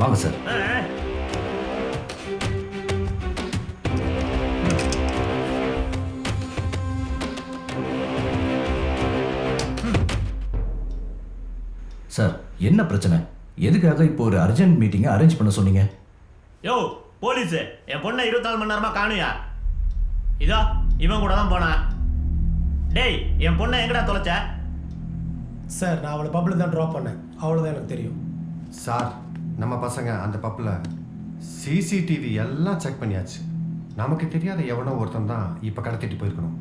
வாங்க sir. Sir, என்ன பிரச்சனை? எதுக்காக இப்போ ஒரு அர்ஜென்ட் மீட்டிங்கை அரேஞ்ச் பண்ண சொன்னீங்க? யோ போலீஸு, என் பொண்ணை 24 மணி நேரமா காணுயா? இதோ இவன் கூட தான் போனான். டேய், என் பொண்ணை எங்கடா தொலைச்ச? சார், நான் அவளை பப்பில் தான் ட்ராப் பண்ணேன், அவ்வளோதான் எனக்கு தெரியும். சார், நம்ம பசங்க அந்த பப்பில் சிசிடிவி எல்லாம் செக் பண்ணியாச்சு. நமக்கு தெரியாத எவனோ ஒருத்தன் தான் இப்போ கடத்திட்டு போயிருக்கணும்.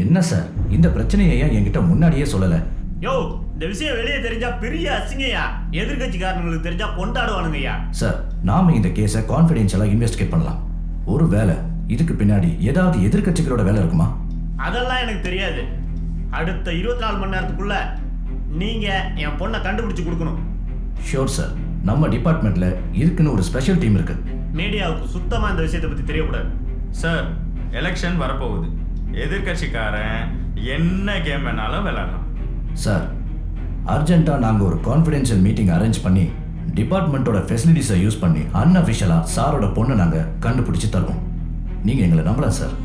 என்ன சார், இந்த பிரச்சனையை ஏன் என்கிட்ட முன்னாடியே சொல்லலை? யோ, இந்த விஷயம் வெளியே தெரிஞ்சா பெரிய அசிங்கய்யா. எதிர்கட்சிக்காரங்களுக்கு தெரிஞ்சா கொண்டாடுவானுங்கய்யா. சார், நாம இந்த கேஸை கான்ஃபிடென்ஷியலாக இன்வெஸ்டிகேட் பண்ணலாம். ஒரு வேலை இதுக்கு பின்னாடி ஏதாவது எதிர்கட்சிகளோட வேலை இருக்குமா? அதெல்லாம் எனக்கு தெரியாது. அடுத்த 24 மணி நேரத்துக்குள்ள நீங்க என் பொண்ணை கண்டுபிடிச்சு கொடுக்கணும். ஷோர் சார், நம்ம டிபார்ட்மெண்ட்ல இதுக்குன்னு ஒரு ஸ்பெஷல் டீம் இருக்கு. மீடியாவுக்கு சுத்தமா இந்த விஷயத்தை பத்தி தெரியக்கூடாது. சார், எலெக்ஷன் வரப்போகுது. எதிர்கட்சிக்காரன் என்ன கேம் வேணாலும் விளையாடலாம். சார், அர்ஜென்ட்டாக நாங்கள் ஒரு கான்ஃபிடென்ஷியல் மீட்டிங் அரேஞ்ச் பண்ணி டிபார்ட்மெண்ட்டோட ஃபெசிலிட்டிஸை யூஸ் பண்ணி அன்அஃபிஷியலாக சாரோட பொண்ணை நாங்கள் கண்டுபிடிச்சி தருவோம். நீங்கள் எங்களை நம்பலாம் சார்.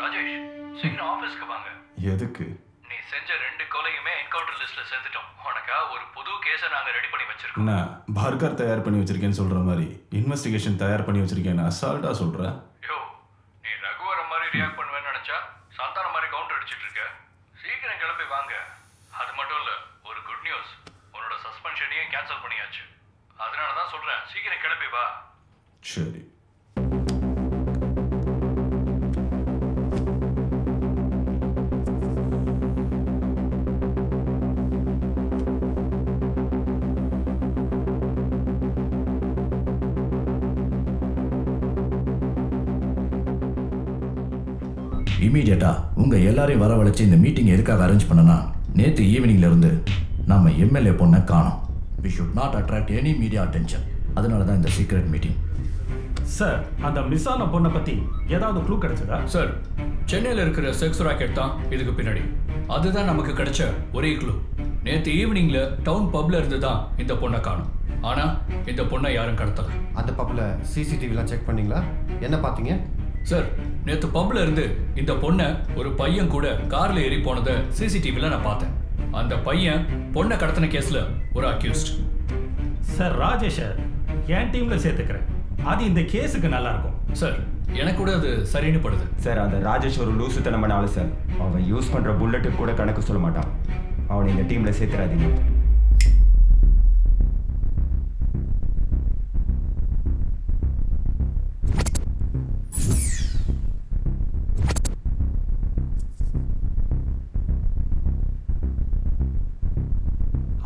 ராஜேஷ், சீக்கிரம் ஆபீஸ்க்கு வாங்க. எதுக்கு? நீ செஞ்ச 2 கொலையுமே என்கவுண்டர் லிஸ்ட்ல சேர்த்துட்டோம். உனக்கா ஒரு புது கேஸை நாங்க ரெடி பண்ணி வச்சிருக்கோம். நான் பர்கர் தயார் பண்ணி வச்சிருக்கேன்னு சொல்ற மாதிரி இன்வெஸ்டிகேஷன் தயார் பண்ணி வச்சிருக்கேன்னு அசால்ட்டா சொல்றேன். யோ, நீ ரகுவர மாதிரி ரியாக்ட் பண்ணுவேன்னு நினைச்சா சந்தான மாதிரி கவுண்டர் அடிச்சிட்டு இருக்க. சீக்கிரம் கிளம்பி வாங்க. அது மட்டும் இல்ல, ஒரு குட் நியூஸ், உன்னோட சஸ்பென்ஷனையும் கேன்சல் பண்ணியாச்சு. அதனால தான் சொல்றேன், சீக்கிரம் கிளம்பி வா. சரி. இமீடியட்டாக உங்கள் எல்லாரையும் வரவழைச்சி இந்த மீட்டிங் எதுக்காக அரேஞ்ச் பண்ணனா, நேற்று ஈவினிங்லேருந்து நம்ம எம்எல்ஏ பொண்ணை காணோம். We should not attract any media attention. அதனால தான் இந்த சீக்ரெட் மீட்டிங். சார், அந்த மிஸ் ஆன பொண்ணை பற்றி ஏதாவது க்ளூ கிடைச்சதா? சார், சென்னையில் இருக்கிற செக்ஸ் ராக்கெட் தான் இதுக்கு பின்னாடி. அதுதான் நமக்கு கிடைச்ச ஒரே க்ளூ. நேற்று ஈவினிங்கில் டவுன் பப்ல இருந்து தான் இந்த பொண்ணை காணும். ஆனால் இந்த பொண்ணை யாரும் கடத்தலை. அந்த பப்பில் சிசிடிவிலாம் செக் பண்ணீங்களா? என்ன பார்த்தீங்க? சார், நேற்று பப்ல இருந்து இந்த பொண்ணை ஒரு பையன் கூட காரில் ஏறி போனதை சிசிடிவியில் நான் பார்த்தேன். அந்த பையன் பொண்ணை கடத்தின கேஸில் ஒரு அக்யூஸ்ட். சார், ராஜேஷை என் டீமில் சேர்த்துக்கிறேன். அது இந்த கேஸுக்கு நல்லா இருக்கும். சார், எனக்கு கூட அது சரின்னு படுது. சார், அந்த ராஜேஷ் ஒரு லூசுத்தனமான ஆளு சார். அவன் யூஸ் பண்ணுற புல்லட்டுக்கு கூட கணக்கு சொல்ல மாட்டான். அவனை இந்த டீமில் சேர்த்துறாதீங்க.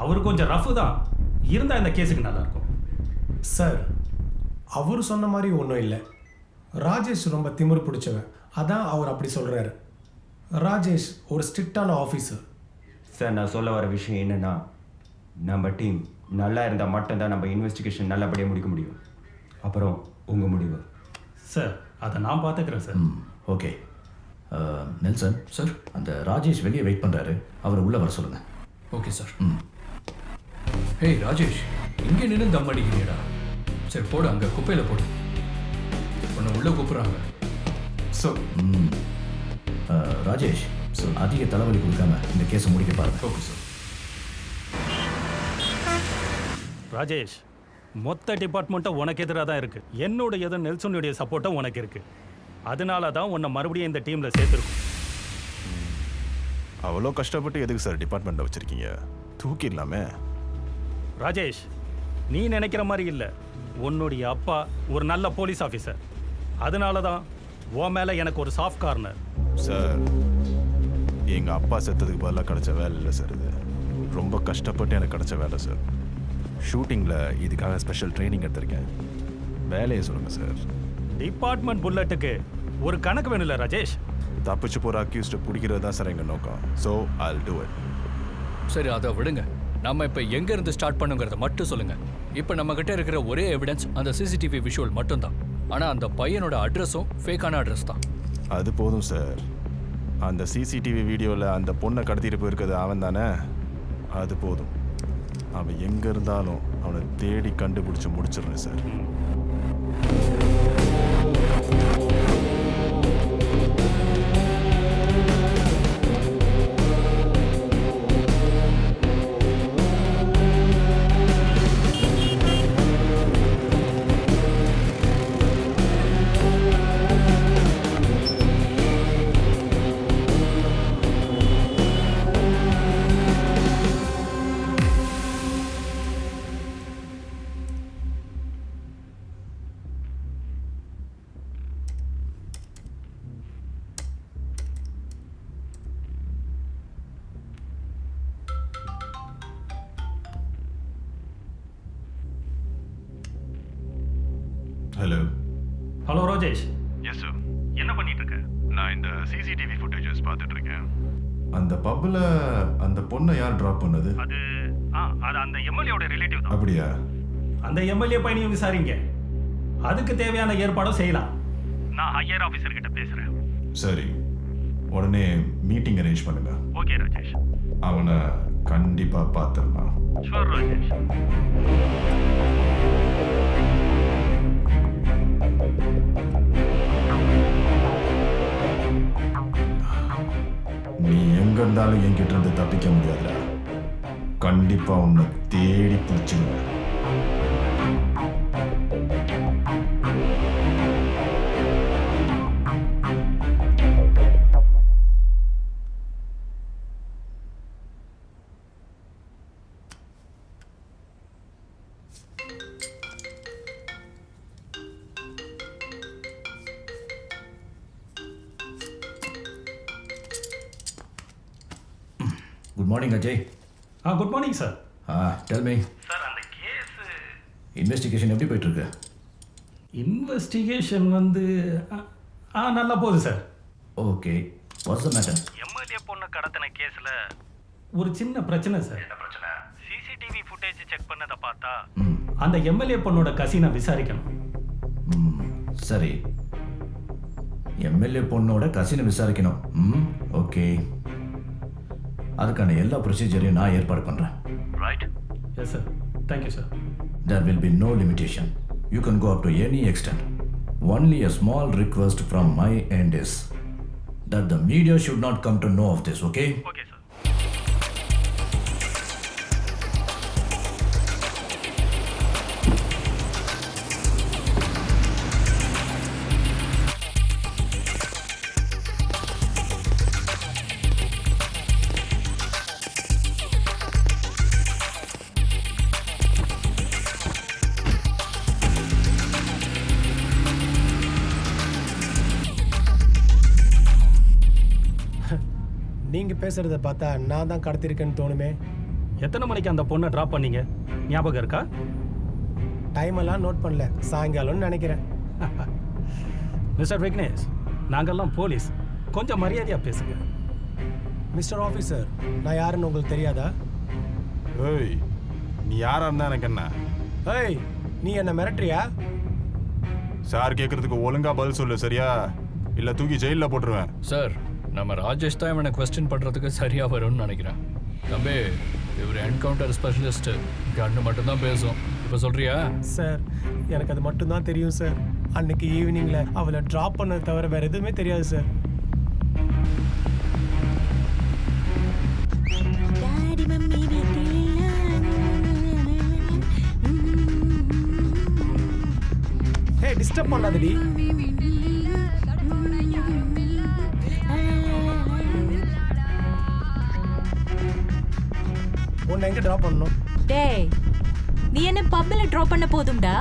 அவர் கொஞ்சம் ரஃப் தான் இருந்தால் இந்த கேஸுக்கு நல்லா இருக்கும். சார், அவர் சொன்ன மாதிரி ஒன்றும் இல்லை. ராஜேஷ் ரொம்ப திமிரு பிடிச்சவன், அதான் அவர் அப்படி சொல்கிறாரு. ராஜேஷ் ஒரு ஸ்ட்ரிக்டான ஆஃபீஸர். சார், நான் சொல்ல வர விஷயம் என்னென்னா, நம்ம டீம் நல்லா இருந்தால் மட்டும்தான் நம்ம இன்வெஸ்டிகேஷன் நல்லபடியாக முடிக்க முடியும். அப்புறம் உங்கள் முடிவு. சார், அதை நான் பார்த்துக்கிறேன் சார். ஓகே. நெல்சன் சார், அந்த ராஜேஷ் வெளியே வெயிட் பண்ணுறாரு, அவரை உள்ளே வர சொல்லுங்கள். Okay sir. ஹே ராஜேஷ், இங்கே நின்று தம் அடிக்கிறீடா. சரி போடு, அங்கே குப்பையில் போடு. உன்னை உள்ளே கூப்பிட்றாங்க. ஸோ ராஜேஷ், ஸோ அதிக தலைவலி கொடுக்காம இந்த கேஸை முடிக்க பாருங்க. Okay sir. ராஜேஷ், மொத்த டிபார்ட்மெண்ட்டும் உனக்கு எதிராக தான் இருக்கு. என்னுடைய நெல்சனுடைய சப்போர்ட்டும் உனக்கு இருக்கு. அதனால தான் உன்னை மறுபடியும் இந்த டீமில் சேர்த்துருக்கும். அவ்வளோ கஷ்டப்பட்டு எதுக்கு சார் டிபார்ட்மெண்ட்டில் வச்சுருக்கீங்க? தூக்கிடலாமே. ராஜேஷ், நீ நினைக்கிற மாதிரி இல்லை. உன்னுடைய அப்பா ஒரு நல்ல போலீஸ் ஆஃபீஸர். அதனால தான் உன் மேலே எனக்கு ஒரு சாஃப்ட் கார்னர். சார், எங்கள் அப்பா செத்ததுக்கு பதிலாக கிடைச்ச வேலை இல்லை சார். இது ரொம்ப கஷ்டப்பட்டு எனக்கு கிடைச்ச வேலை சார். ஷூட்டிங்கில் இதுக்காக ஸ்பெஷல் ட்ரைனிங் எடுத்திருக்கேன். வேலையை சொல்லுங்கள் சார். டிபார்ட்மெண்ட் புல்லட்டுக்கு ஒரு கணக்கு வேணும்ல ராஜேஷ். தப்பிச்சு போகிற அக்யூஸ்ட்டை பிடிக்கிறது தான் சார் எங்கள் நோக்கம். So I'll do it. சரி, அதை விடுங்க. நம்ம இப்போ எங்க இருந்து ஸ்டார்ட் பண்ணுங்கிறத மட்டும் சொல்லுங்க. இப்போ நம்ம கிட்ட இருக்கிற ஒரே எவிடன்ஸ் அந்த சிசிடிவி விஷுவல் மட்டும்தான். ஆனா அந்த பையனோட அட்ரஸும் ஃபேக்கான அட்ரஸ் தான். அது போதும் சார். அந்த சிசிடிவி வீடியோவில் அந்த பொண்ணை கடத்திட்டு போயிருக்கிறது அவன் தானே? அது போதும். அவன் எங்கே இருந்தாலும் அவனை தேடி கண்டுபிடிச்சி முடிச்சிடுறேன் sir. Hello. Hello Rajesh. Yes sir. என்ன பண்ணிட்டு இருக்க? நான் இந்த சிசிடிவி ஃபுட்டேஜஸ் பார்த்துட்டு இருக்கேன். அந்த பப்பில் அந்த பொண்ணை யார் ட்ராப் பண்ணது? அது அந்த எம்எல்ஏவோட ரிலேட்டிவ் தான். அப்படியா? அந்த எம்எல்ஏ பையனையும் விசாரிங்க. அதுக்கு தேவையான ஏற்பாடும் செய்யலாம். நான் ஹையர் ஆஃபீஸர் கிட்ட பேசுறேன். சரி, உடனே மீட்டிங் அரேஞ்ச் பண்ணுங்க. ஓகே ராஜேஷ். அவனை கண்டிப்பாக பார்த்துடலாம். ஷூர் ராஜேஷ். நீ எங்க இருந்தாலும் என்கிட்ட இருந்து தப்பிக்க முடியாதுடா. கண்டிப்பா உன்னை தேடி பிடிச்சிடுவேன். Good morning Ajay. Good morning sir. Tell me. Sir அந்த கேஸ் இன்வெஸ்டிகேஷன் எப்படி போயிட்டு இருக்கு? இன்வெஸ்டிகேஷன் வந்து நல்லா போகுது sir. Okay, what's the matter? MLA பொண்ணு கடத்தின கேஸில் ஒரு சின்ன பிரச்சனை சார். என்ன பிரச்சனை? சிசிடிவி ஃபுட்டேஜ் செக் பண்ணதை பார்த்தா அந்த எம்எல்ஏ பொண்ணோட கசினை விசாரிக்கணும். சரி, எம்எல்ஏ பொண்ணோட கசினை விசாரிக்கணும். ஓகே, அதுக்கான எல்லா ப்ரொசீஜரையும் நான் ஏற்பாடு பண்ணுறேன். Right? Yes sir. Thank you sir. There will be no limitation. You can go up to any extent. Only a small request from my end is that the media should not come to know of this, okay? Okay, sir. நீங்கள் பேசுகிறத பார்த்தா நான் தான் கடத்திருக்கேன்னு தோணுமே. எத்தனை மணிக்கு அந்த பொண்ணை drop பண்ணீங்க? ஞாபகம் இருக்கா? டைம் எல்லாம் நோட் பண்ணல, சாயங்காலம்னு நினைக்கிறேன். மிஸ்டர் விக்னேஷ், நாங்கள்லாம் போலீஸ், கொஞ்சம் மரியாதையாக பேசுங்க. மிஸ்டர் ஆஃபீஸர், நான் யாருன்னு உங்களுக்கு தெரியாதா? ஏய், நீ யாரா இருந்தா எனக்கு என்ன? ஏய், நீ என்ன மிரட்டுறியா? சார் கேட்கறதுக்கு ஒழுங்கா பதில் சொல்லு, சரியா? இல்லை தூக்கி ஜெயிலில் போட்டுருவேன். சார், நம்ம ராஜேஷ் தான் இவனை கொஸ்டின் பண்ணுறதுக்கு சரியாக வரும்னு நினைக்கிறேன். தம்பி, இவர் என்கவுண்டர் ஸ்பெஷலிஸ்ட்டு, கண்ணு மட்டும்தான் பேசும். இப்போ சொல்கிறியா? சார், எனக்கு அது மட்டும்தான் தெரியும் சார். அன்னைக்கு ஈவினிங்கில் அவளை ட்ராப் பண்ணது தவிர வேறு எதுவுமே தெரியாது சார். ஹே, டிஸ்டர்ப் பண்ணாதடி. உன்னை எங்க டிராப் பண்ணணும்? டேய், நீ என்ன பப்ல டிராப் பண்ண போதும்டா?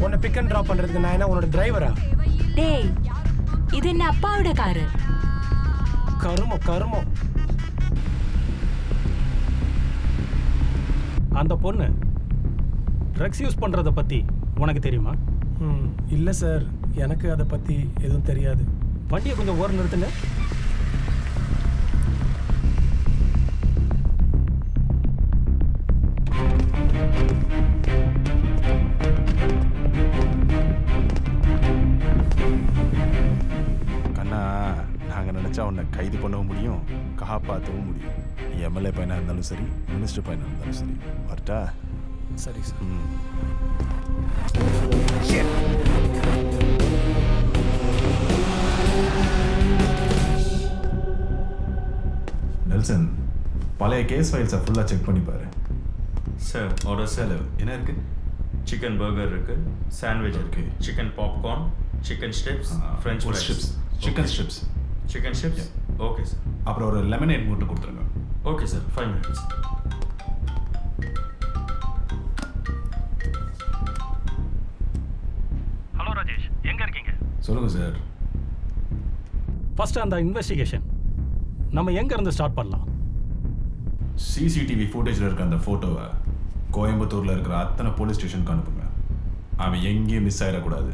உன்னை பிக் அண்ட் டிராப் பண்றதுக்கு நான் என்ன உன்னோட டிரைவரா? டேய், இது என்ன அப்பாவோட காரு. கருமம் கருமம். அந்த பொண்ணு ட்ரக்ஸ் யூஸ் பண்றத பத்தி உனக்கு தெரியுமா? இல்லை சார், எனக்கு அதை பத்தி எதுவும் தெரியாது. வண்டியை கொஞ்சம் ஓரம் நிறுத்துங்க. நாங்கள் நினச்சா உன்னை கைது பண்ணவும் முடியும் காப்பாற்றவும் முடியும். நீ எம்எல்ஏ பையனாக இருந்தாலும் சரி, மினிஸ்டர் பையனாக இருந்தாலும் சரி. வரட்டா? சரி சார். நெல்சன், பழைய கேஸ் ஃபைல்ஸை ஃபுல்லாக செக் பண்ணி பாரு. சார் ஆர்டர் சார் என்ன இருக்கு? சிக்கன் பர்கர் இருக்கு, சாண்ட்விச் இருக்கு, chicken popcorn, chicken strips, french fries. Strips, chicken strips. Chicken strips, okay sir. அப்புறம் ஒரு லெமனேட் மட்டும் கொடுத்துருங்க. Okay sir, 5 minutes. Hello Rajesh, எங்க இருக்கீங்க? சொல்லுங்க சார். ஃபர்ஸ்ட் அந்த இன்வெஸ்டிகேஷன் நம்ம எங்க இருந்து ஸ்டார்ட் பண்ணலாம்? சிசிடிவி ஃபுட்டேஜில் இருக்க அந்த ஃபோட்டோவை கோயம்புத்தூரில் இருக்கிற அத்தனை போலீஸ் ஸ்டேஷனுக்கு அனுப்புங்க. அவன் எங்கேயும் மிஸ் ஆகிடக்கூடாது.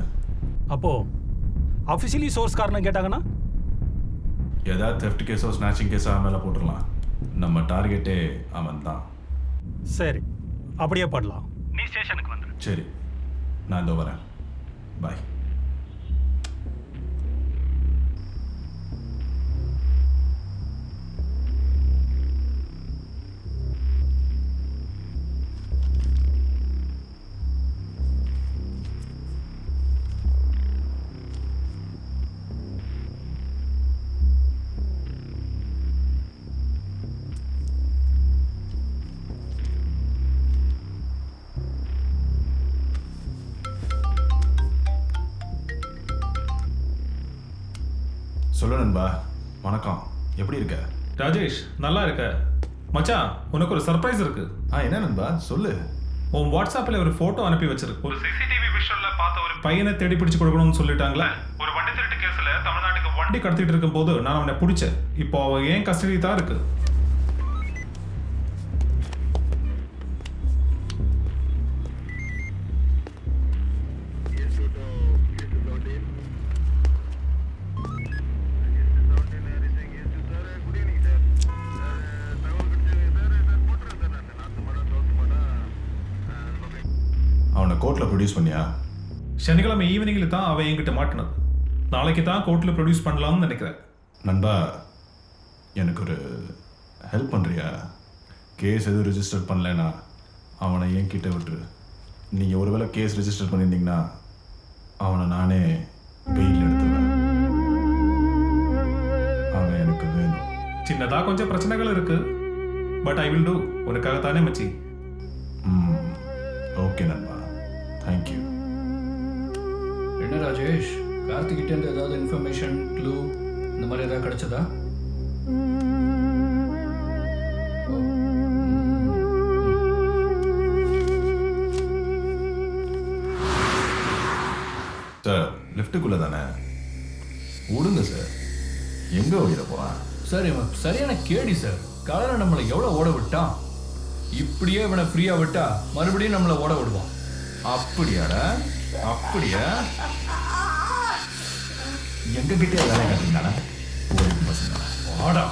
அப்போ அஃபிஷியலி சோர்ஸ் காரணம் கேட்டாங்கன்னா ஏதாவது தெஃப்ட் கேஸோ ஸ்நாச்சிங் கேஸோ அவன் மேலே போட்டுடலாம். நம்ம டார்கெட்டே அவன் தான். சரி, அப்படியே பண்ணலாம். நீ ஸ்டேஷனுக்கு வந்துரு. சரி, நான் இதோ வரேன். பாய். சொல்லு நண்பா. வணக்கம், எப்படி இருக்க? ராஜேஷ், நல்லா இருக்க மச்சான். உனக்கு ஒரு சர்ப்ரைஸ் இருக்கு. என்ன நண்பா, சொல்லு. உன் வாட்ஸ்அப்பில் ஒரு ஃபோட்டோ அனுப்பி வச்சிருக்கு. ஒரு சிசிடிவி விஷுவல்ல பார்த்த ஒரு பையனை தேடி பிடிச்சு கொடுக்கணும்னு சொல்லிட்டாங்களே. ஒரு வண்டி திருட்டு கேஸ்ல தமிழ்நாட்டுக்கு வண்டி கடத்திட்டு இருக்கும்போது நான் அவனை பிடிச்சேன். இப்போ அவன் ஏன் கஸ்டடி தான் இருக்கு. அவனை கோர்ட்டில் ப்ரொடியூஸ் பண்ணியா? சனிக்கிழமை ஈவினிங்கில் தான் அவன் என்கிட்ட மாட்டினது. நாளைக்கு தான் கோர்ட்டில் ப்ரொடியூஸ் பண்ணலாம்னு நினைக்கிறேன். நண்பா, எனக்கு ஒரு ஹெல்ப் பண்ணுறியா? கேஸ் எதுவும் ரிஜிஸ்டர் பண்ணலைன்னா அவனை என்கிட்ட விட்டுரு. நீங்கள் ஒருவேளை கேஸ் ரிஜிஸ்டர் பண்ணியிருந்தீங்கன்னா அவனை நானே பெயில் எடுத்துவேன். அவன் எனக்கு வேணும். சின்னதாக கொஞ்சம் பிரச்சனைகள் இருக்கு, பட் ஐ வில் டூ. உனக்காகத்தானே மச்சி. ஓகே நண்பா, தேங்க்யூ. என்ன ராஜேஷ், கார்த்திகிட்டேருந்து ஏதாவது இன்ஃபர்மேஷன், க்ளூ இந்த மாதிரி ஏதாவது கிடைச்சதா? சார், லிஃப்ட்டுக்குள்ளே தானே? விடுங்க சார். எங்கே ஓடிட போகிறான்? சார், இவன் சரியான கேடி சார். காலையில் நம்மளை எவ்வளோ ஓட விட்டான். இப்படியே இவனை ஃப்ரீயா விட்டா மறுபடியும் நம்மளை ஓட விடுவான். அப்படியாடா? அப்படியா? எங்க கிட்டே வேலை கட்டினாடா பசங்க. வாடா.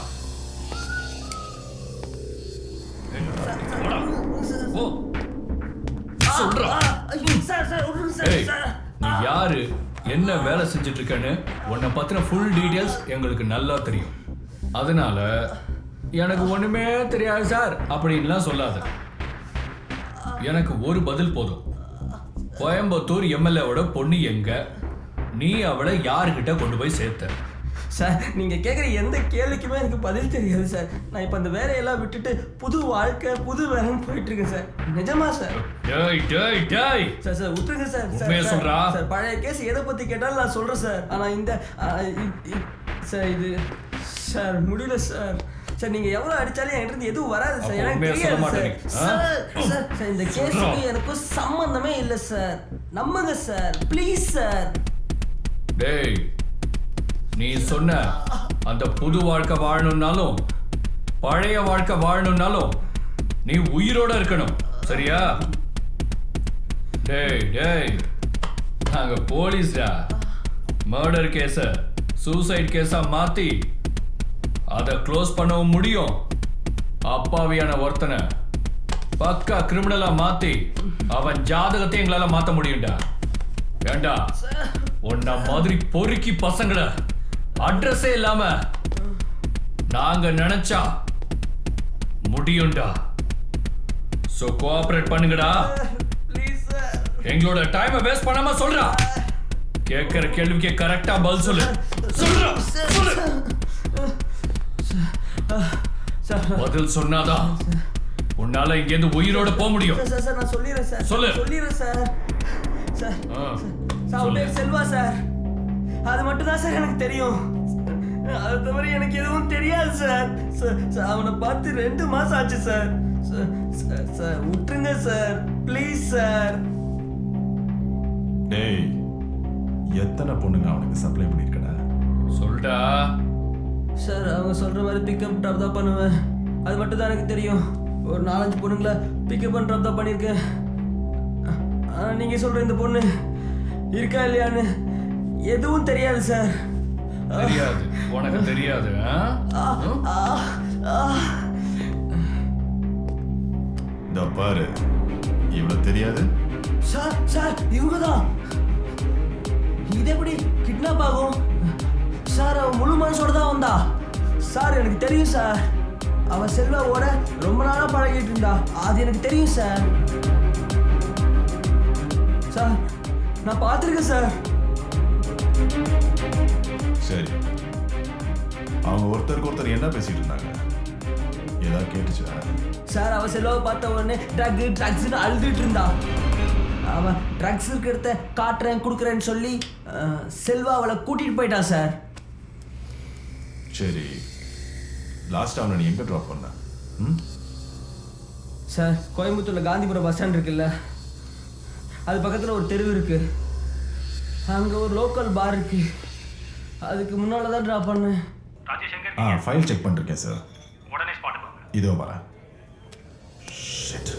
நீ யாரு, என்ன வேலை செஞ்சுட்டு இருக்கன்னு உன்னை பத்தின ஃபுல் டீடைல்ஸ் எங்களுக்கு நல்லா தெரியும். அதனால எனக்கு ஒண்ணுமே தெரியாது சார் அப்படின்லாம் சொல்லாத. எனக்கு ஒரு பதில் போதும். கோயம்புத்தூர் எம்எல்ஏவோட பொண்ணு எங்க? நீ அவளை யாருக்கிட்ட கொண்டு போய் சேர்த்த? சார், நீங்க கேட்குற எந்த கேள்விக்குமே எனக்கு பதில் தெரியாது சார். நான் இப்போ அந்த வேலையெல்லாம் விட்டுட்டு புது வாழ்க்கை புது வேலைன்னு போயிட்டு இருக்கேன் சார். நிஜமா சார்? சார் சார் விட்டுருங்க சார். சொல்றா சார், பழைய கேஸ் எதை பத்தி கேட்டாலும் நான் சொல்றேன் சார். ஆனா இந்த சார் இது சார் முடியல சார். சார், நீங்க எவ்வளவு அடிச்சாலும் என்கிட்ட இருந்து எதுவும் வராது சார். எனக்கு தெரியாது சார். சார், இந்த கேஸுக்கு எனக்கும் சம்பந்தமே இல்லை சார். நம்புங்க சார், ப்ளீஸ் சார். டேய், நீ சொன்ன அந்த புது வாழ்க்கை வாழணும்னாலும் பழைய வாழ்க்கை வாழணும்னாலும் நீ உயிரோட இருக்கணும், சரியா? டேய் டேய், நாங்க போலீஸ்டா. மர்டர் கேஸ சூசைட் கேஸா மாத்தி அதை க்ளோஸ் பண்ணவும் முடியும். அப்பாவியான ஒருத்தனை பக்கா கிரிமினலா மாத்தி அவன் ஜாதகத்தை எங்களால மாத்த முடியும்டா. வேண்டா, உன்ன மாதிரி பொறுக்கி பசங்களை அட்ரஸே இல்லாம நாங்க நினைச்சா முடியும்டா. சோ கோஆபரேட் பண்ணுங்கடா. எங்களோட டைமை வேஸ்ட் பண்ணாம சொல்றா. கேட்கிற கேள்விக்கு கரெக்டா பதில் சொல்லு. சொல்றா சொல்லு. பதில் சொன்னாதான் உன்னால இங்க இருந்து உயிரோட போக முடியும். சார் நான் சொல்லிடுறேன் சார். சொல்லு. சொல்லிடுறேன் சார். சார் சார் பேர் செல்வா சார். அது மட்டும் தான் சார் எனக்கு தெரியும். அது தவிர எனக்கு எதுவும் தெரியாது சார். சார் அவனை பார்த்து 2 மாசம் ஆச்சு சார். சார் விட்டுருங்க சார் ப்ளீஸ் சார். டேய், எத்தனை பொண்ணுங்க அவனுக்கு சப்ளை பண்ணியிருக்கடா? சொல்டா. சார் அவங்க சொல்ற மாதிரி பிக்கப் ட்ராப் தான் பண்ணுவேன். அது மட்டும் தான் எனக்கு தெரியும். ஒரு 4-5 பொண்ணுங்களை பிக்கப் அண்ட் ட்ராப் தான் பண்ணியிருக்கேன். நீங்க சொல்ற இந்த பொண்ணு இருக்கா இல்லையான்னு எதுவும் தெரியாது சார். தெரியாது, உனக்கு தெரியாது. இந்த பாரு, இவ்வளவு தெரியாது. சார் சார் இவங்க தான். இது எப்படி கிட்னாப் ஆகும் சார்? அவன் முழு மனசோட தான் வந்தா சார். எனக்கு தெரியும் சார். அவன் செல்வாவோட ரொம்ப நாளா பழகிட்டு இருந்தா. அது எனக்கு தெரியும் சார். சார் நான் பார்த்துருக்கேன் சார். சரி, அவங்க ஒருத்தருக்கு ஒருத்தர் என்ன பேசிட்டு இருந்தாங்க? ஏதாவது கேட்டுச்சா? சார் அவன் செல்வாவை பார்த்த உடனே ட்ரக்ஸ்னு அழுதுட்டு இருந்தா. அவன் ட்ரக்ஸ் இருக்கிறத காட்டுறேன் கொடுக்குறேன்னு சொல்லி செல்வா அவளை கூட்டிட்டு போயிட்டான் சார். சரி, லாஸ்ட் அவனை நீ எங்க ட்ராப் பண்ண? சார் கோயம்புத்தூர்ல காந்திபுரம் பஸ் ஸ்டாண்ட் இருக்குல்ல, அது பக்கத்தில் ஒரு தெருவு இருக்கு. அங்கே ஒரு லோக்கல் பார் இருக்கு. அதுக்கு முன்னால தான் ட்ராப் பண்ணேன். ஃபைல் செக் பண்ணிருக்கேன் சார். உடனே ஸ்பாட் வாங்க. இதோ வரேன். ஷிட்.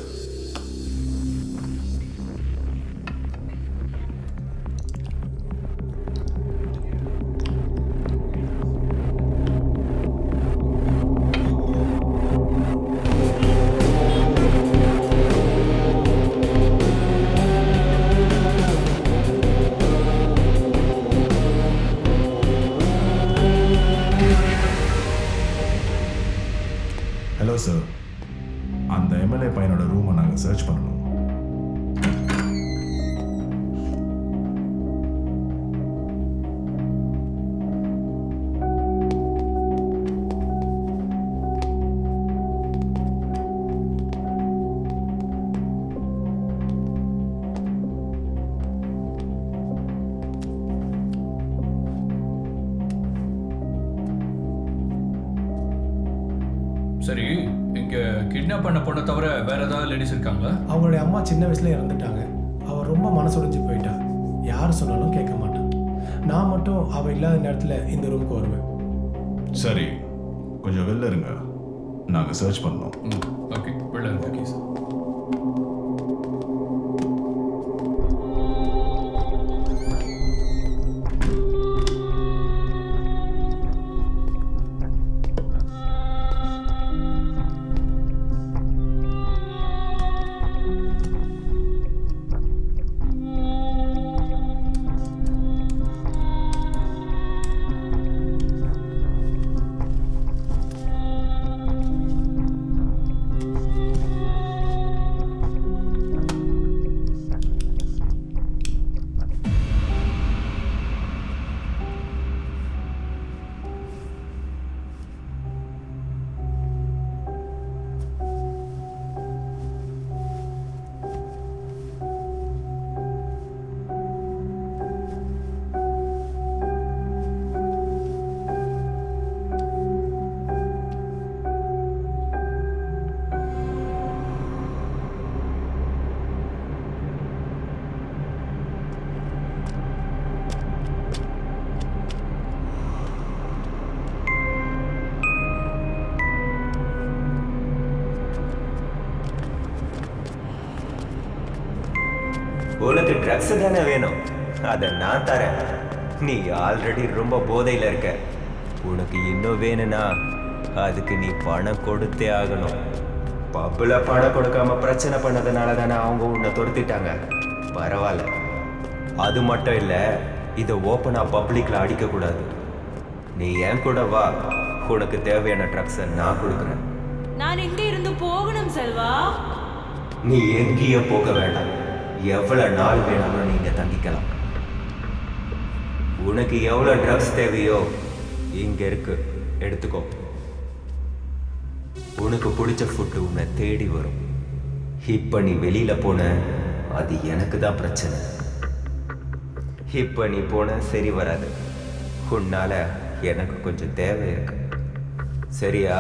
ஹலோ சார், அந்த எம்எல்ஏ பையனோட ரூமை நாங்கள் சர்ச் பண்ணணும். சரி, இங்க கிட்னாப் பண்ண பொண்ணை தவிர வேற ஏதாவது லேடிஸ் இருக்காங்களா? அவங்களுடைய அம்மா சின்ன வயசுல இறந்துட்டாங்க. அவள் ரொம்ப மனசுடைஞ்சு போயிட்டா. யார் சொன்னாலும் கேட்க மாட்டான். நான் மட்டும் அவள் இல்லாத நேரத்தில் இந்த ரூமுக்கு வருவேன். சரி, கொஞ்சம் வெளில இருங்க, நாங்கள் சர்ச் பண்ணோம். ஓகே, வெளில இருங்க. Okay sir. உனக்கு ட்ரக்ஸ் தானே வேணும், அதை நான் தரேன். நீ ஆல்ரெடி ரொம்ப போதையில் இருக்க. உனக்கு இன்னும் வேணும்னா அதுக்கு நீ பணம் கொடுத்தே ஆகணும். பப்பில் பணம் கொடுக்காம பிரச்சனை பண்ணதுனால தானே அவங்க உன்னை துரத்திட்டாங்க. பரவாயில்ல, அது மட்டும் இல்லை, இதை ஓப்பனாக பப்ளிக்கில் அடிக்கக்கூடாது. நீ என் கூட வா, உனக்கு தேவையான ட்ரக்ஸை நான் கொடுக்குறேன். நான் எங்க இருந்து போகணும் செல்வா? நீ எங்கேயும் போக வேண்டாம். எவ்வளவு நாள் வேணாலும் நீங்க தங்கிக்கலாம். உனக்கு எவ்வளவு ட்ரக்ஸ் தேவையோ இங்க இருக்கு, எடுத்துக்கோ. உனக்கு பிடிச்ச ஃபுட்டு உன்னை தேடி வரும். இப்ப நீ வெளியில போன அது எனக்கு தான் பிரச்சனை. இப்ப நீ போன சரி வராது. உன்னால எனக்கு கொஞ்சம் தேவை இருக்கு. சரியா?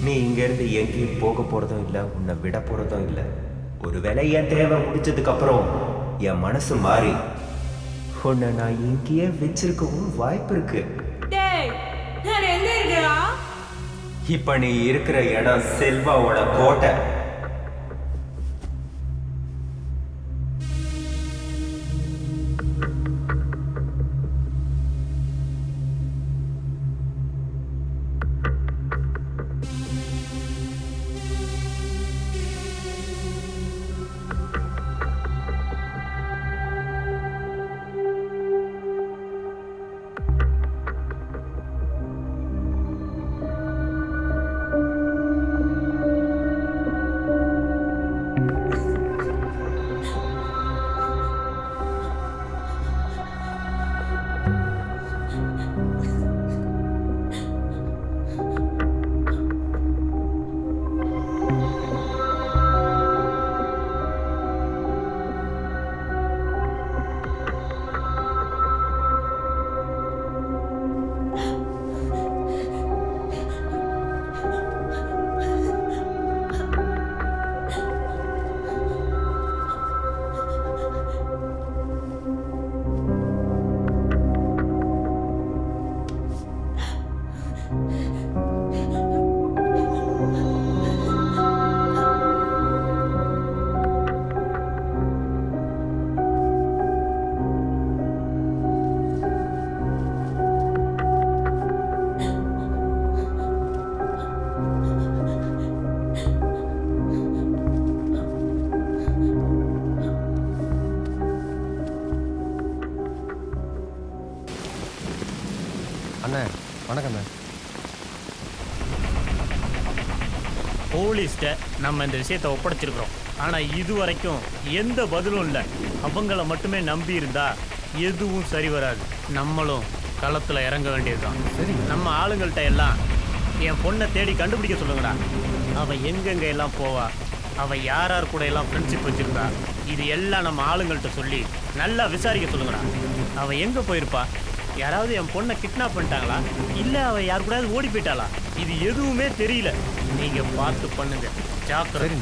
நீ இங்க இருந்து எங்கேயும் போக போறதும் இல்லை, உன்னை விட போறதும் இல்லை. ஒருவேளை என் தேவை முடிச்சதுக்கு அப்புறம் என் மனசு மாறி உன்னை நான் இங்கேயே வச்சிருக்கவும் வாய்ப்பு இருக்கு. டேய், நான் எங்க இருக்கா? இப்ப நீ இருக்கிற இடம் செல்வாவோட கோட்டை. அண்ணே வணக்கண்ணே. போலீஸ்கிட்ட நம்ம இந்த விஷயத்தை ஒப்படைச்சிருக்கிறோம். ஆனால் இது வரைக்கும் எந்த பதிலும் இல்லை. அவங்கள மட்டுமே நம்பி இருந்தா எதுவும் சரி வராது. நம்மளும் களத்தில் இறங்க வேண்டியதுதான். சரி, நம்ம ஆளுங்கள்ட்ட எல்லாம் என் பொண்ணை தேடி கண்டுபிடிக்க சொல்லுங்கடா. அவள் எங்கெங்க எல்லாம் போவா, அவள் யார் யார் கூட எல்லாம் ஃப்ரெண்ட்ஷிப் வச்சுருக்கா, இது எல்லாம் நம்ம ஆளுங்கள்ட்ட சொல்லி நல்லா விசாரிக்க சொல்லுங்கடா. அவள் எங்கே போயிருப்பா? யாராவது என் பொண்ணை கிட்னாப் பண்ணிட்டாங்களா, இல்லை அவள் யார் கூடாது ஓடி போயிட்டாளா? இது எதுவுமே தெரியல. நீங்கள் பார்த்து பண்ணுங்க, ஜாக்கிரதை.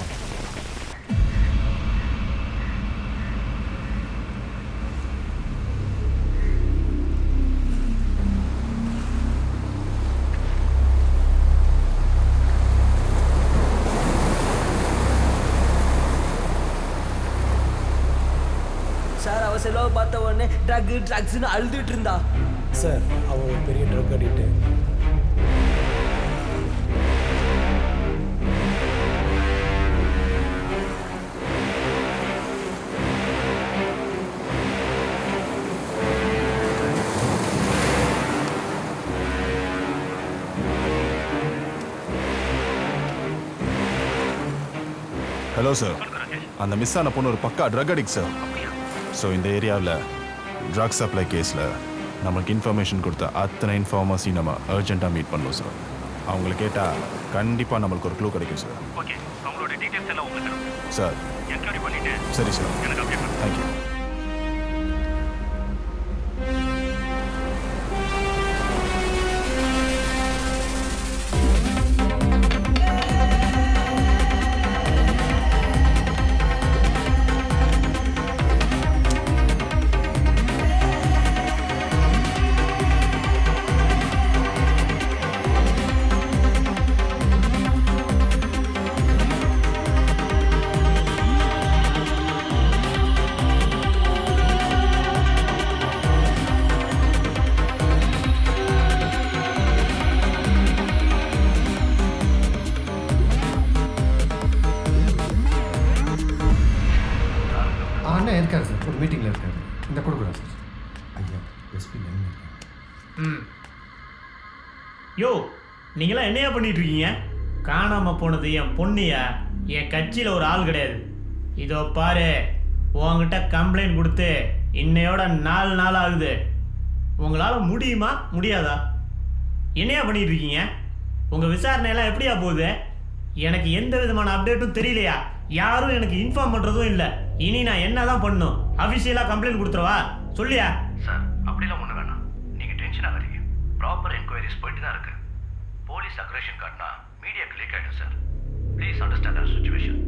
சார், அவ செலவை பார்த்த உடனே ட்ரக்ஸ்னு அழுதுட்டு இருந்தா. சார், அவன் ஒரு பெரிய ட்ரக் அடிக்ட்டு. ஹலோ சார், அந்த மிஸ் ஆன பொண்ணு ஒரு பக்கா ட்ரக் அடிக்ட் சார். ஸோ இந்த ஏரியாவில் ட்ரக் சப்ளை கேஸில் நமக்கு இன்ஃபர்மேஷன் கொடுத்த அத்தனை இன்ஃபார்மர்ஸையும் நம்ம அர்ஜென்ட்டாக மீட் பண்ணோம் சார். அவங்கள கேட்டால் கண்டிப்பாக நம்மளுக்கு ஒரு க்ளூ கிடைக்கும் சார். ஓகே, அவங்களோட டீட்டெயில்ஸ் எல்லாம் உங்களுக்கு சார். என்கொயரி பண்ணிட்டு சரி சார், எனக்கு அப்டேட் பண்ணுங்க. தேங்க்யூ. யோ நீங்களாம் என்னையா பண்ணிட்டு இருக்கீங்க? காணாமல் போனது என் பொண்ணியா, என் கட்சியில் ஒரு ஆள் கிடையாது. இதோ பாரு, உங்ககிட்ட கம்ப்ளைண்ட் கொடுத்து இன்னையோட 4 நாள் ஆகுது. உங்களால் முடியுமா முடியாதா? என்னையா பண்ணிட்டு இருக்கீங்க? உங்கள் விசாரணையெல்லாம் எப்படியா போகுது? எனக்கு எந்த விதமான அப்டேட்டும் தெரியலையா? யாரும் எனக்கு இன்ஃபார்ம் பண்ணுறதும் இல்லை. இனி நான் என்ன தான் பண்ணணும்? அஃபிஷியலாக கம்ப்ளைண்ட் கொடுத்துருவா? சொல்லியா? சார் அப்படிலாம் ஒன்றும் வேணாம், நீங்கள் டென்ஷன் ஆகாதீங்க. ப்ராப்பர் என்கொயரிஸ் போயிட்டு தான் இருக்கு. போலீஸ் அக்ரேஷன் காட்டினா மீடியாக்கு லீக் ஆகிடும் sir. Please understand our situation.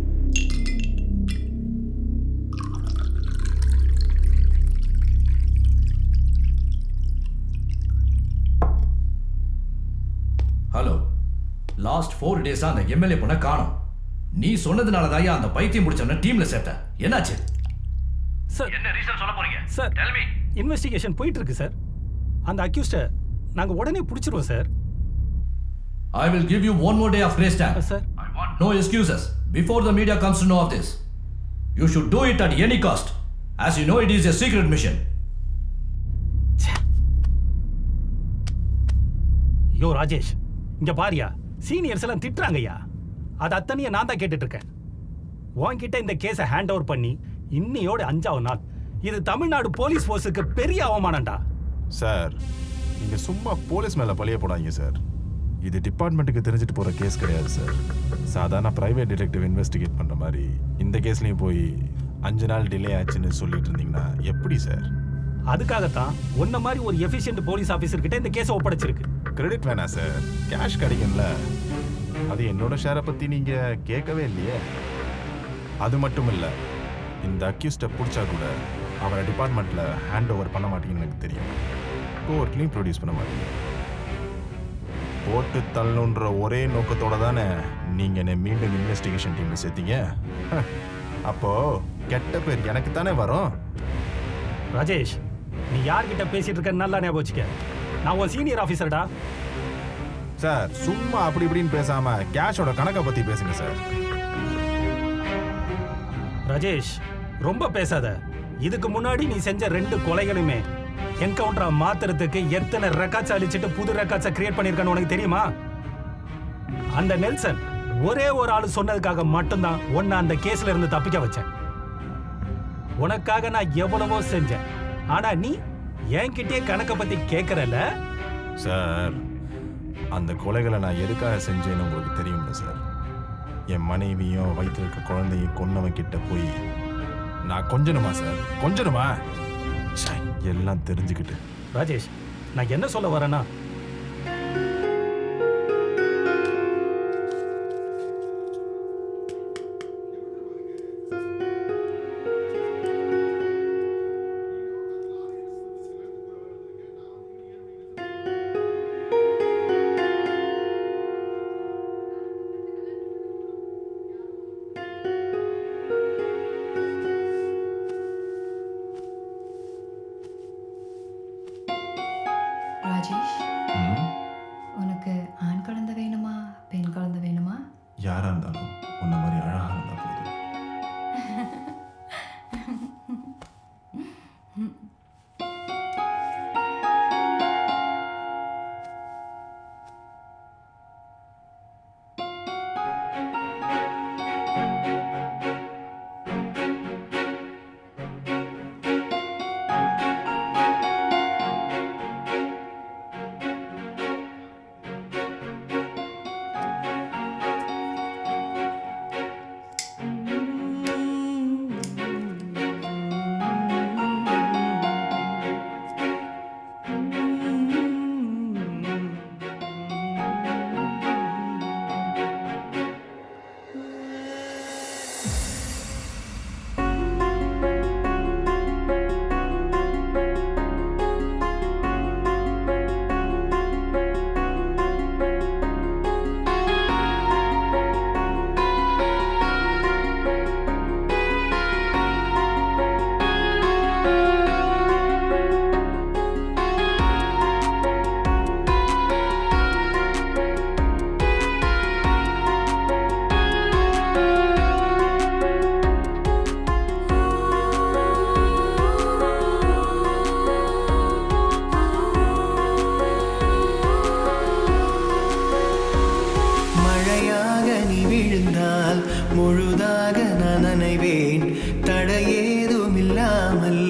Hello, last 4 டேஸாக அந்த எம்எல்ஏ பொண்ணை காணோம். நீ சொன்னதுனால தான் அந்த பைத்தியம் முடிச்சவன டீம்ல சேர்த்த. என்னாச்சு சார்? என்ன ரீசன் சொல்ல போறீங்க சார்? Tell me. இன்வெஸ்டிகேஷன் போயிட்டு இருக்கு சார். அந்த அக்யூஸ்டை நாங்க உடனே பிடிச்சிருவோம் sir. I will give you one more day of grace time. Sir. No excuses. Before the media comes to know of this, you should do it at any cost. As you know, it is a secret mission. யோ ராஜேஷ், இங்க பாரியா, seniors எல்லாம் திட்டுறாங்கய்யா. அது அத்தனையை நான் தான் கேட்டுட்டு இருக்கேன். உன்கிட்ட இந்த கேஸை ஹேண்ட் ஓவர் பண்ணி இன்னையோட 5ஆவது நாள். இது தமிழ்நாடு போலீஸ் ஃபோர்ஸுக்கு பெரிய அவமானம்டா. சார், நீங்கள் சும்மா போலீஸ் மேலே பழிய போடாதீங்க சார். இது டிபார்ட்மெண்ட்டுக்கு தெரிஞ்சுட்டு போகிற கேஸ் கிடையாது சார். சாதாரண ப்ரைவேட் டிடெக்டிவ் இன்வெஸ்டிகேட் பண்ணுற மாதிரி இந்த கேஸ்லேயும் போய் 5 நாள் டிலே ஆச்சுன்னு சொல்லிட்டு இருந்தீங்கன்னா எப்படி சார்? அதுக்காகத்தான் உன்ன மாதிரி ஒரு எஃபிஷியன்ட் போலீஸ் ஆஃபீஸர் கிட்ட இந்த கேஸை ஒப்படைச்சிருக்கு. கிரெடிட் வேணாம் சார், கேஷ் கிடைக்கும்ல. அது என்னோட ஷேரை பற்றி நீங்கள் கேட்கவே இல்லையே. அது மட்டும் இல்லை, இந்த அக்யூஸ்டை பிடிச்சா கூட அவரை டிபார்ட்மெண்ட்டில் ஹேண்ட் ஓவர் பண்ண மாட்டீங்கன்னு எனக்கு தெரியும். கோர்ட்லேயும் ப்ரொடியூஸ் பண்ண மாட்டீங்க. போட்டு தள்ளணுன்ற ஒரே நோக்கத்தோட தானே நீங்கள் என்னை மீண்டும் இன்வெஸ்டிகேஷன் டீமில் சேர்த்தீங்க. அப்போது கெட்ட பேர் எனக்கு தானே வரும். ராஜேஷ், நீ யார்கிட்ட பேசிட்டு இருக்க நல்லா ஞாபகம் வச்சுக்க. நான் ஒரு சீனியர் ஆஃபீஸர்டா. சார், சும்மா அப்படி இப்படின்னு பேசாமல் கேஷோட கணக்கை பற்றி பேசுங்க சார். ராஜேஷ், ரொம்ப பேசாத. இதுக்கு முன்னாடி நீ செஞ்ச 2 கொலைகளுமே என்கவுண்டரா மாத்துறதுக்கு எத்தனை ரெக்கார்ட்ஸ் அழிச்சிட்டு புது ரெக்கார்ட்ஸை கிரியேட் பண்ணியிருக்கான்னு உனக்கு தெரியுமா? அந்த நெல்சன் ஒரே ஒரு ஆள் சொன்னதுக்காக மட்டும்தான் உன்னை அந்த கேஸ்ல இருந்து தப்பிக்க வச்சேன். உனக்காக நான் எவ்வளவோ செஞ்சேன். ஆனா நீ என்கிட்டயே கணக்கை பத்தி கேட்கறல. சார், அந்த கொலைகளை நான் எதுக்காக செஞ்சேன்னு உங்களுக்கு தெரியும்ல சார். என் மனைவியும் வயிற்றுல இருக்க குழந்தையும் கொன்னவன் கிட்ட போய் நான் கொஞ்சணுமா சார்? கொஞ்சணுமா? எல்லாம் தெரிஞ்சுக்கிட்டு. ராஜேஷ், நான் என்ன சொல்ல வரேன்னா, ராஜேஷ், உனக்கு ஆண் குழந்தை வேணுமா பெண் குழந்தை வேணுமா? யாரா இருந்தாலும் உன்ன மாதிரி அழகா இருந்தா போதும். முழுதாக நான் நனைவேன். தடையேதும் இல்லாமல்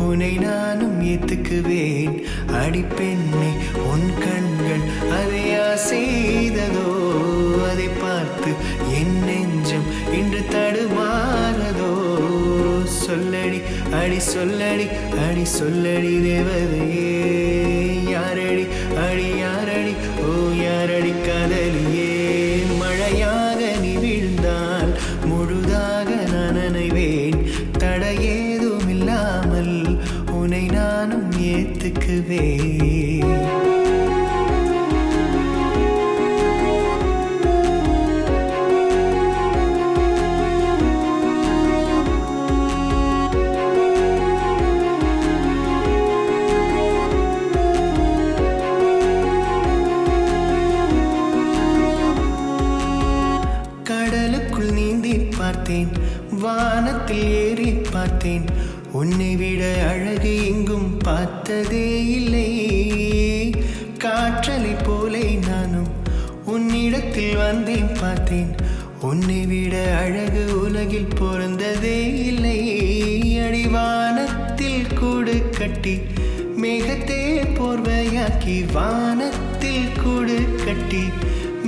உன்னை நானும் ஏத்துக்குவேன். அடிப்பெண்ணே உன் கண்கள் அதையா செய்ததோ, அதை பார்த்து என் நெஞ்சம் இன்று தடுமாறதோ. சொல்லடி அடி சொல்லடி அடி சொல்லடி தேவதையே, யாரடி அடி யாரடி ஓ யாரடி காதலியே. மழையாக நீ விழுந்தால் முழுதாக நான் நனைவேன். தடையேதும் இல்லாமல் உன்னை நானும் ஏத்துக்குவேன். கடலுக்குள் நீந்தி பார்த்தேன், வானத்தில் ஏறி பார்த்தேன். உன்னை விட அழகு எங்கும் பார்த்ததே இல்லை. காற்றலை போலே நானும் உன்னிடத்தில் வந்தேன் பார்த்தேன். உன்னை விட அழகு உலகில் பிறந்ததே இல்லை. அடிவானத்தில் கூடு கட்டி மேகத்தே போர்வையாக்கி, வானத்தில் கூடு கட்டி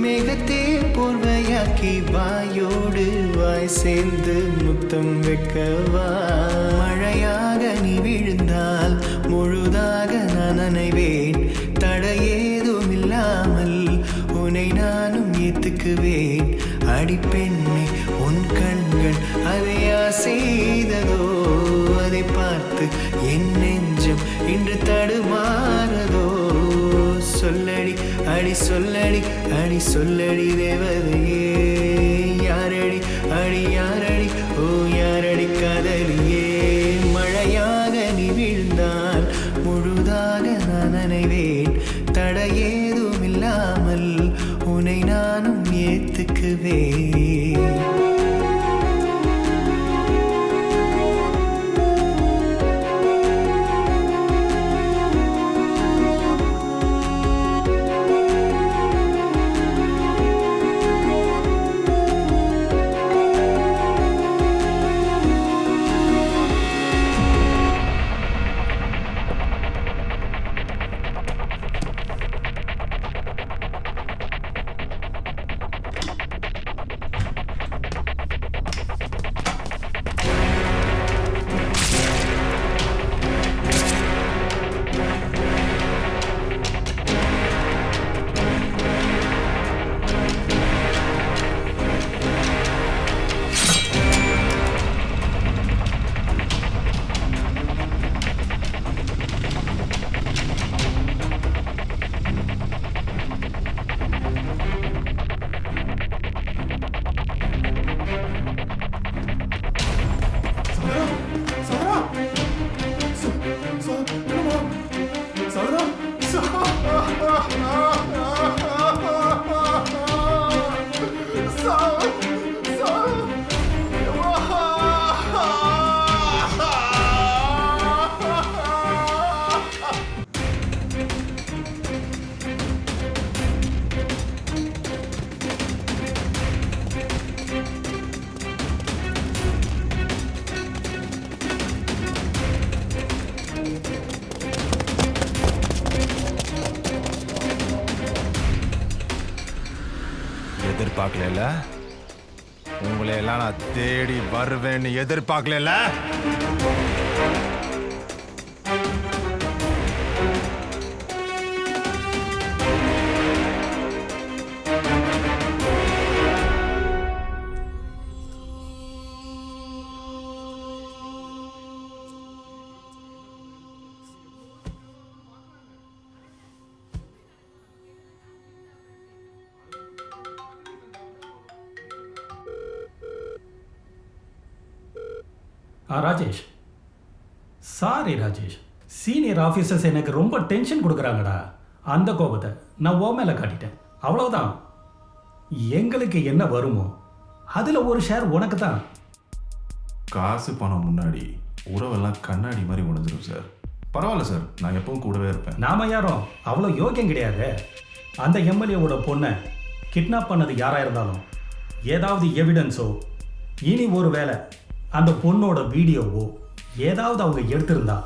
மேகத்தே போர்வையாக்கி, வாயோடு வாய் சேர்ந்து முத்தம் வைக்கவா. மழையாக நீ விழுந்தால் முழுதாக நான் நனைவேன். தடையேதும் இல்லாமல் உன்னை நானும் ஏத்துக்குவேன். அடிப்பெண்ணே உன் கண்கள் அதையா செய்ததோ, அதை பார்த்து என் நெஞ்சம் இன்று தடுமாறதோ. சொல்லடி அடி சொல்லடி அடி சொல்லடி தேவதையே, யாரடி அடி யாரடி ஓ யாரடி காதலியே. மழையாக நீ விழுந்தால் முழுதாக நான் நனைவேன். தடையேதும் இல்லாமல் உன்னை நானும் ஏத்துக்குவேன். எதிர்பார்க்கல, உங்களை எல்லாம் நான் தேடி வருவேன்னு எதிர்பார்க்கல. Rajesh, sorry Rajesh, senior officers எனக்கு ரொம்ப டென்ஷன் கொடுக்குறாங்கடா. அந்த கோபத்தை நான் ஓ மேலே காட்டிட்டேன், அவ்வளவுதான். எங்களுக்கு என்ன வருமோ அதில் ஒரு ஷேர் உனக்கு தான். காசு பணம் முன்னாடி உறவெல்லாம் கண்ணாடி மாதிரி உடைஞ்சிடும் சார். பரவாயில்ல சார், நான் எப்பவும் கூடவே இருப்பேன். நாம யாரும் அவ்வளோ யோக்கியம் கிடையாது. அந்த எம்எல்ஏவோட பொண்ணை கிட்னாப் பண்ணது யாராக இருந்தாலும் ஏதாவது எவிடன்ஸோ இனி ஒரு வேளை அந்த பொண்ணோட வீடியோவோ ஏதாவது அவங்க எடுத்திருந்தா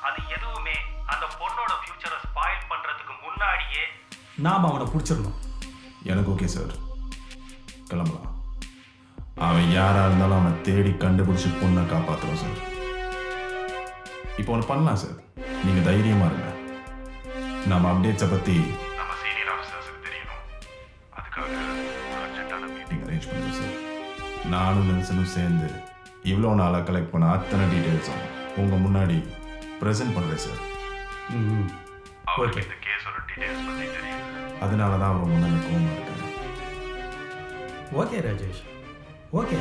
அது எதுவுமே அந்த பொண்ணோட ஃபியூச்சரை ஸ்பாயில் பண்றதுக்கு முன்னாடியே நாம் அவனை பிடிச்சிடணும். எனக்கு ஓகே சார், கிளம்பலாம். அவன் யாராக இருந்தாலும் அவனை தேடி கண்டுபிடிச்சி பொண்ணை காப்பாற்றுறோம் சார். இப்போ ஒன்று பண்ணலாம் சார், நீங்கள் தைரியமாக இருங்க. நம்ம அப்டேட்ஸை பற்றி நம்ம சீனியர் ஆஃபீஸர்ஸுக்கு தெரியணும். அதுக்காக அர்ஜென்ட்டான மீட்டிங் அரேஞ்ச் பண்ணுறோம் சார். நானும் நெல்சனும் சேர்ந்து இவ்வளோ நாளாக கலெக்ட் பண்ண அத்தனை டீட்டெயில்ஸும் உங்கள் முன்னாடி ப்ரெசென்ட் பண்ணுறேன் சார். அவருக்கு இந்த கேஸோட டீட்டெயில்ஸ் பற்றி தெரியும், அதனால தான் அவர் முன்னாடி கோவமாக இருக்காரு. Okay Rajesh, okay,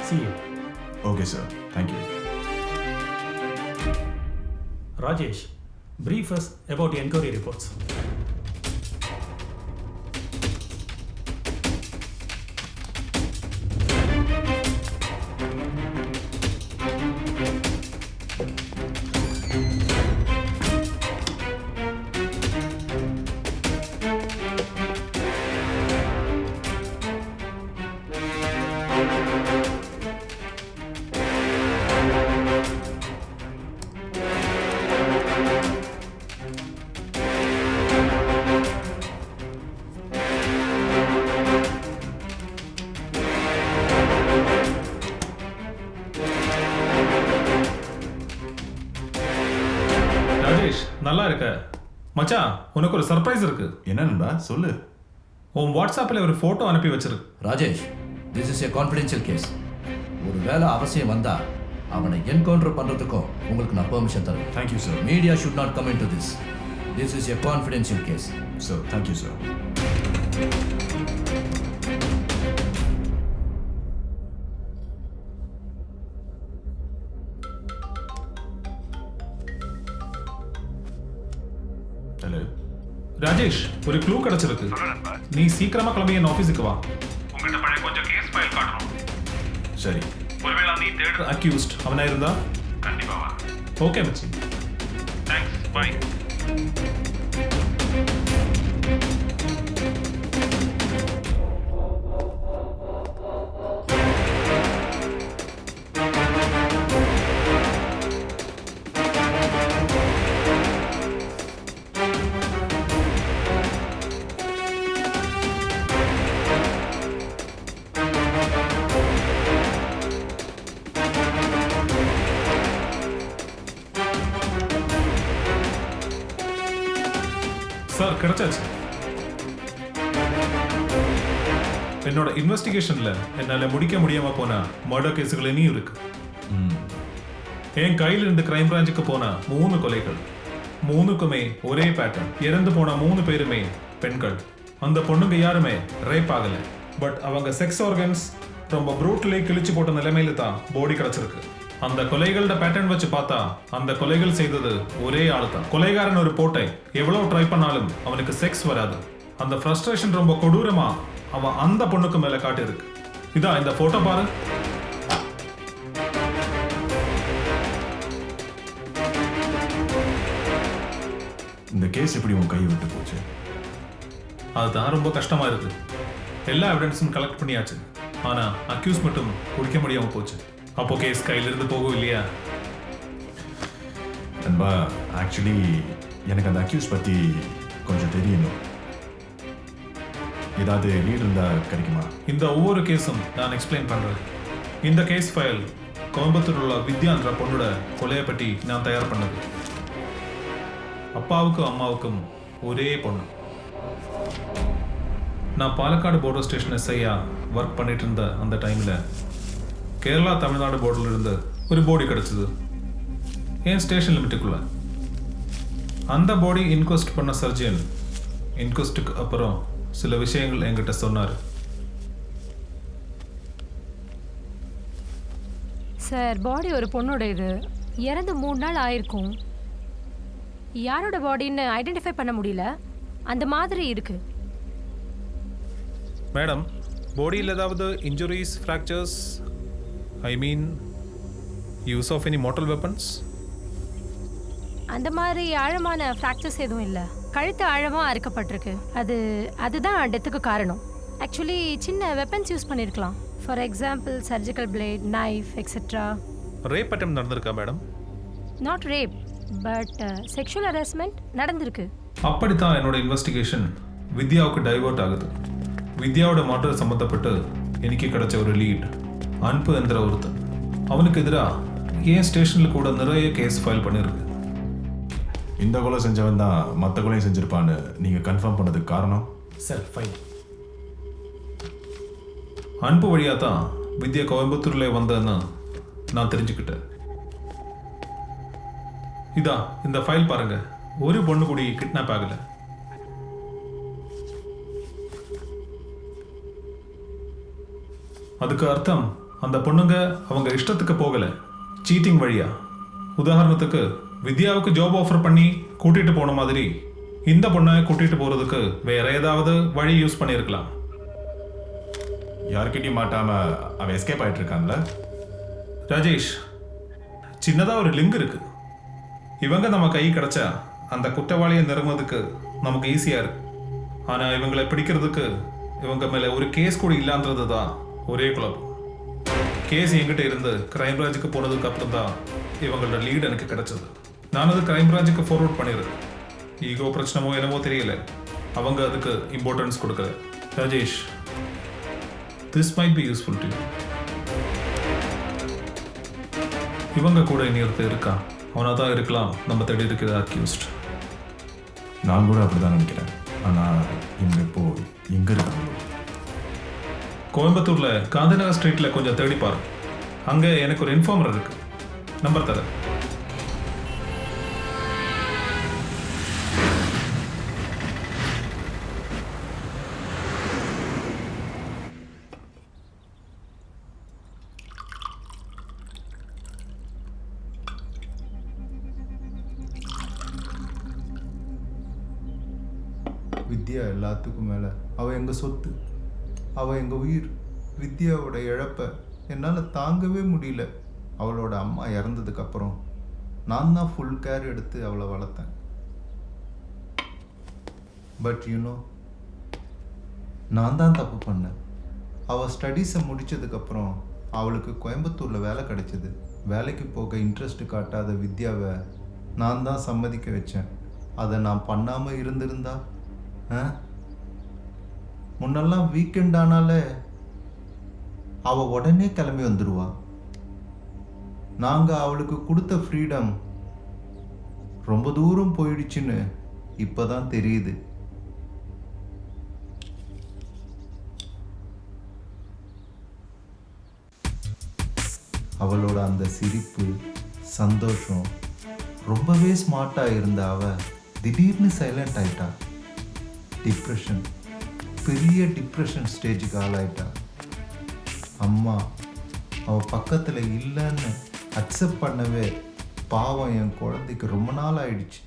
see you. Okay sir, thank you. Rajesh, brief us about the inquiry reports. நல்லா இருக்க மச்சான், உனக்கு ஒரு சர்ப்ரைஸ் இருக்கு. என்ன நண்பா, சொல்லு. உன் வாட்ஸ்அப்பில் ஒரு ஃபோட்டோ அனுப்பி வச்சிருக்கு. Rajesh, this is a confidential case. ஒரு வேலை அவசியம் வந்தா அவனை என்கவுண்டர் பண்றதுக்கும் உங்களுக்கு நான் பெர்மிஷன் தரேன். Thank you sir. Media should not come into this. This is a confidential case. Sir, thank you sir. Hello Rajesh, ஒரு க்ளூ கிடைச்சிருக்கு. நீ சீக்கிரமா கிளம்பி என் ஆஃபீஸுக்கு வா. உங்ககிட்ட பழைய கொஞ்சம் கேஸ் ஃபைல் காட்டணும். சரி. ஒருவேளை நீ தேடுற அக்யூஸ்ட் அவனா இருந்தா கண்டிப்பா வா. ஓகே மச்சி, தேங்க்ஸ், பை. சார், கிடைச்சாச்சு. என்னோட இன்வெஸ்டிகேஷன்ல என்னால முடிக்க முடியாம போன மர்டர் கேஸுகள் இனியும் இருக்கு. என் கையில இருந்து கிரைம் பிரான்ச்சுக்கு போன 3 கொலைகள், 3க்குமே ஒரே பேட்டர்ன். இறந்து போன 3 பேருமே பெண்கள். அந்த பொண்ணுங்க யாருமே ரேப் ஆகல. பட் அவங்க செக்ஸ் ஆர்கன்ஸ் ரொம்ப ப்ரூட்டலி கிழிச்சு போட்ட நிலைமையில தான் பாடி கிடைச்சிருக்கு. அந்த கொலைகளோட பேட்டர்ன் வச்சு பார்த்தா அந்த கொலைகள் செய்தது ஒரே ஆள் தான். கொலைகாரன் ஒரு போட்டை எவ்வளவு ட்ரை பண்ணாலும் அவனுக்கு செக்ஸ் வராது. அந்த ஃப்ரஸ்ட்ரேஷன் ரொம்ப கொடூரமா அவன் அந்த பொண்ணுக்கு மேல காட்டியிருக்கு. இதா இந்த போட்டோ பாரு. இந்த கேஸ் எப்படி உன் கை விட்டு போச்சு? அதுதான் ரொம்ப கஷ்டமா இருக்கு. எல்லா எவிடன்ஸும் கலெக்ட் பண்ணியாச்சு, ஆனா அக்யூஸ் மட்டும் குடிக்க முடியாம போச்சு. அப்போ கேஸ் கையிலிருந்து போகும் இல்லையா? நண்பா, ஆக்சுவலி எனக்கு அந்த அக்யூஸ் பற்றி கொஞ்சம் தெரியணும். ஏதாவது லீட் இருந்தால் கிடைக்குமா? இந்த ஒவ்வொரு கேஸும் நான் எக்ஸ்பிளைன் பண்ணுறேன். இந்த கேஸ் ஃபைல் கோயம்புத்தூர் உள்ள வித்யான்ற பொண்ணோட கொலையை பற்றி நான் தயார் பண்ணது. அப்பாவுக்கும் அம்மாவுக்கும் ஒரே பொண்ணு. நான் பாலக்காடு பார்டர் ஸ்டேஷன் எஸ்ஐயா ஒர்க் பண்ணிட்டு இருந்த அந்த டைமில் கேரளா தமிழ்நாடு பார்டர்ல இருந்து ஒரு பாடி கிடச்சிது என் ஸ்டேஷன் லிமிட்டுக்குள்ள. அந்த பாடி இன்கொஸ்ட் பண்ண சர்ஜன் இன்கொஸ்ட்டுக்கு அப்புறம் சில விஷயங்கள் என்கிட்ட சொன்னார். சார், பாடி ஒரு பொண்ணோட இது. இறந்து 3 நாள் ஆயிருக்கும். யாரோட பாடின்னு ஐடென்டிஃபை பண்ண முடியல. அந்த மாதிரி இருக்கு. மேடம், பாடியில் ஏதாவது injuries, fractures, I mean use of any mortal weapons? அந்த மாதிரி ஆழமான ஃப்ராக்சர்ஸ் எதுவும் இல்லை. கழுத்து ஆழமாக அறுக்கப்பட்டிருக்கு. அதுதான் டெத்துக்கு காரணம். ஆக்சுவலி சின்ன வெப்பன்ஸ் யூஸ் பண்ணியிருக்கலாம். For example surgical blade knife etcetera. Rape attempt நடந்திருக்கா madam? Not rape but sexual harassment நடந்திருக்கு. அப்படித்தான் என்னோட இன்வெஸ்டிகேஷன் வித்யாவுக்கு டைவர்ட் ஆகுது. வித்யாவோட மர்டர் சம்மந்தப்பட்டு எனக்கு கிடைச்ச ஒரு லீட் அன்பு என்ற ஒருத்தன். அவனுக்கு எதிராக ஏன் ஸ்டேஷனில் கூட நிறைய கேஸ் ஃபைல் பண்ணியிருக்கு. இந்த கொலை செஞ்சவன் தான் மற்ற கொலையும் செஞ்சிருப்பான்னு நீங்கள் கன்ஃபார்ம் பண்ணதுக்கு காரணம்? Sir fine. அன்பு வழியாக தான் வித்யா கோயம்புத்தூர்ல வந்தேன்னு நான் தெரிஞ்சுக்கிட்டேன். இதா இந்த ஃபைல் பாருங்க. ஒரு பொண்ணு கூடி கிட்னாப் ஆகல. அதுக்கு அர்த்தம் அந்த பொண்ணுங்க அவங்க இஷ்டத்துக்கு போகல, சீட்டிங் வழியா. உதாரணத்துக்கு வித்யாவுக்கு ஜாப் ஆஃபர் பண்ணி கூட்டிட்டு போன மாதிரி இந்த பொண்ணை கூட்டிட்டு போறதுக்கு வேற ஏதாவது வழி யூஸ் பண்ணியிருக்கலாம். யார்கிட்டயும் மாட்டாம அவன் எஸ்கேப் ஆயிட்டு இருக்கான்ல. ராஜேஷ், சின்னதா ஒரு லிங்க் இருக்கு. இவங்க நம்ம கை கிடைச்சா அந்த குற்றவாளியை நெருங்குவதுக்கு நமக்கு ஈஸியா இருக்கு. ஆனா இவங்களை பிடிக்கிறதுக்கு இவங்க மேல ஒரு கேஸ் கூட இல்லான்றது தான் ஒரே குழப்பம். கேஸ் என்கிட்ட இருந்து கிரைம் பிரான்ச்சுக்கு போனதுக்கு அப்புறம் தான் இவங்களோட லீட் எனக்கு கிடைச்சது. நான் அது கிரைம் பிரான்ச்சுக்கு ஃபார்வர்ட் பண்ணிடுறேன். ஈகோ பிரச்சனமோ என்னமோ தெரியல, அவங்க அதுக்கு இம்பார்ட்டன்ஸ் கொடுக்கல. Rajesh, this might be useful to you. இவங்க கூட இனி ஒருத்தர் இருக்கா, அவனா தான் இருக்கலாம் நம்ம தேடி இருக்கிற அக்யூஸ்ட். நான் கூட அப்படிதான் நினைக்கிறேன். ஆனால் இவங்க இப்போ எங்க இருக்காங்க? கோயம்புத்தூர்ல காந்திநகர் ஸ்ட்ரீட்ல கொஞ்சம் தேடி பாரு. அங்க எனக்கு ஒரு இன்ஃபார்மர் இருக்கு, நம்பர் தரேன். வித்யா எல்லாத்துக்கும் மேலே அவள் எங்கள் சொத்து, அவள் எங்கள் உயிர். வித்யாவோட இழப்பை என்னால் தாங்கவே முடியல. அவளோட அம்மா இறந்ததுக்கப்புறம் நான் தான் ஃபுல் கேர் எடுத்து அவளை வளர்த்தேன். பட் யூனோ, நான் தான் தப்பு பண்ணேன். அவள் ஸ்டடீஸை முடித்ததுக்கப்புறம் அவளுக்கு கோயம்புத்தூரில் வேலை கிடைச்சிது. வேலைக்கு போக இன்ட்ரெஸ்ட் காட்டாத வித்யாவை நான் தான் சம்மதிக்க வச்சேன். அதை நான் பண்ணாமல் இருந்திருந்தா, முன்னெல்லாம் வீக்கெண்ட் ஆனாலே அவள் உடனே கிளம்பி வந்துடுவா. நாங்கள் அவளுக்கு கொடுத்த ஃப்ரீடம் ரொம்ப தூரம் போயிடுச்சுன்னு இப்போதான் தெரியுது. அவளோட அந்த சிரிப்பு, சந்தோஷம், ரொம்பவே ஸ்மார்ட்டாக இருந்த அவள் திடீர்னு சைலண்ட் ஆயிட்டா. டிப்ரெஷன், பெரிய டிப்ரெஷன் ஸ்டேஜுக்கு ஆளாயிட்டா. அம்மா அவள் பக்கத்தில் இல்லைன்னு அக்செப்ட் பண்ணவே பாவம் என் குழந்தைக்கு ரொம்ப நாள் ஆயிடுச்சு.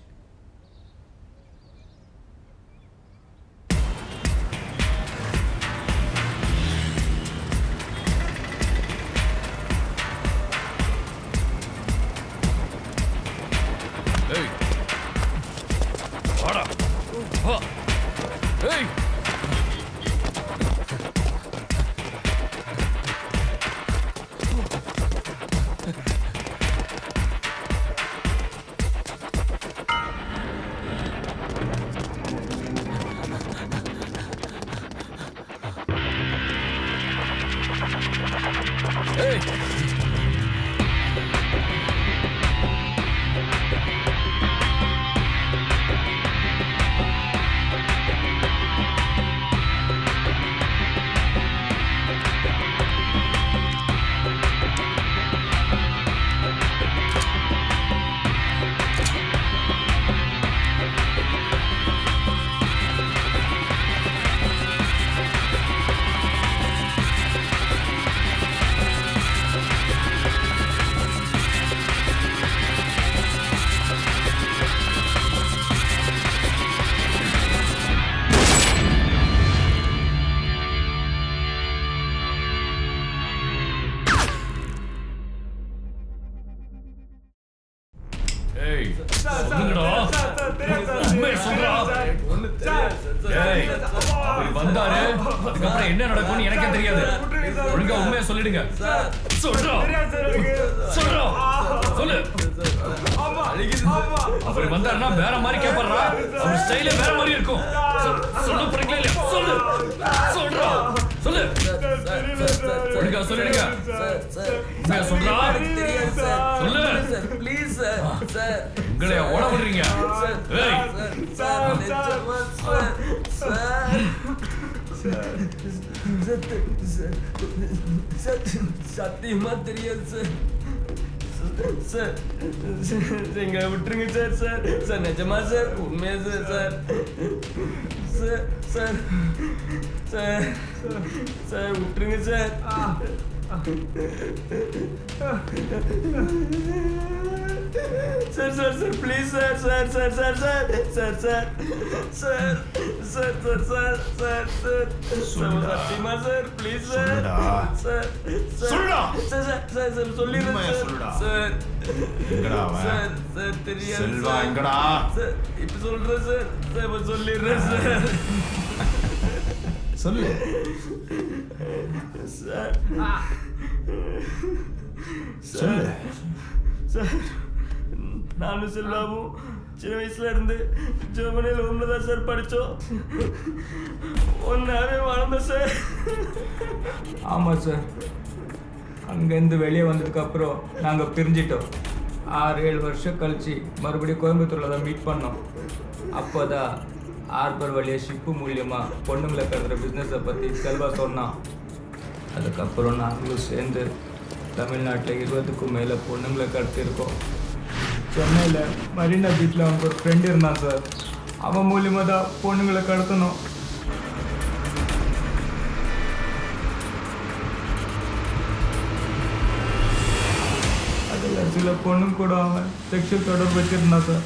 வந்தாரு அதுக்கப்புறம் என்ன நடக்கும்னு எனக்கே தெரியாது. ஒழுங்கா உண்மையை சொல்லிடுங்க. சொல்றோம் சொல்றோம் சொல்லு. அவர் வந்தாருன்னா வேற மாதிரி கேட்பாரா? அவர் ஸ்டைலே வேற மாதிரி இருக்கும். சொல்ல போறீங்களா இல்லையா? சொல்லு சொல்றோம் சொல்லு. ஒழுங்கா சொல்லிடுங்க. உண்மையா சொல்றா? சொல்லு. Please sir. உங்களை ஓட விடுறீங்க. ஏய் சத்தியமா தெரியாது சார். சார் எங்களை விட்டுருங்க சார். சார் சார் நிஜமா சார், உண்மையா sir. Sir sir sir sir sir விட்டுருங்க sir. Sir sir sir please sir. Sir sir sir sir sir sir sir sir sir sir sir sir சத்தியமா sir please sir. Sir sir sir sir sir சொல்லிடுறேன் sir. Sir sir தெரியாது செல்வா எங்கடா? Sir இப்போ சொல்றேன் sir. Sir இப்போ சொல்லிடுறேன் sir. சொல்லு. Sir சொல்லு. சார் நானும் செல்வாவும் சின்ன வயசுல இருந்து ஜெர்மனியில் ஒன்றுதான் சார் படித்தோம். ஒன்றாவே வளர்ந்தோம் சார். ஆமாம் சார். அங்கேருந்து வெளியே வந்ததுக்கப்புறம் நாங்கள் பிரிஞ்சிட்டோம். 6-7 வருஷம் கழிச்சு மறுபடியும் கோயம்புத்தூரில் தான் மீட் பண்ணோம். அப்போ தான் ஆர்பர் வழியாக ஷிப்பு மூலியமாக பொண்ணுங்களை கடத்துகிற பிஸ்னஸை பற்றி செல்வா சொன்னான். அதுக்கப்புறம் நாங்களும் சேர்ந்து தமிழ்நாட்டில் 20க்கும் மேலே பொண்ணுங்களை கடத்திருக்கோம். சென்னையில் மரீனா பீச்சில் அவனுக்கு ஒரு ஃப்ரெண்டு இருந்தான் சார். அவன் மூலியமாக தான் பொண்ணுங்களை கடத்தணும். அதில் சில பொண்ணுங்க கூட அவன் செக்ஷுவல் தொடர்பு வச்சுருந்தான் சார்.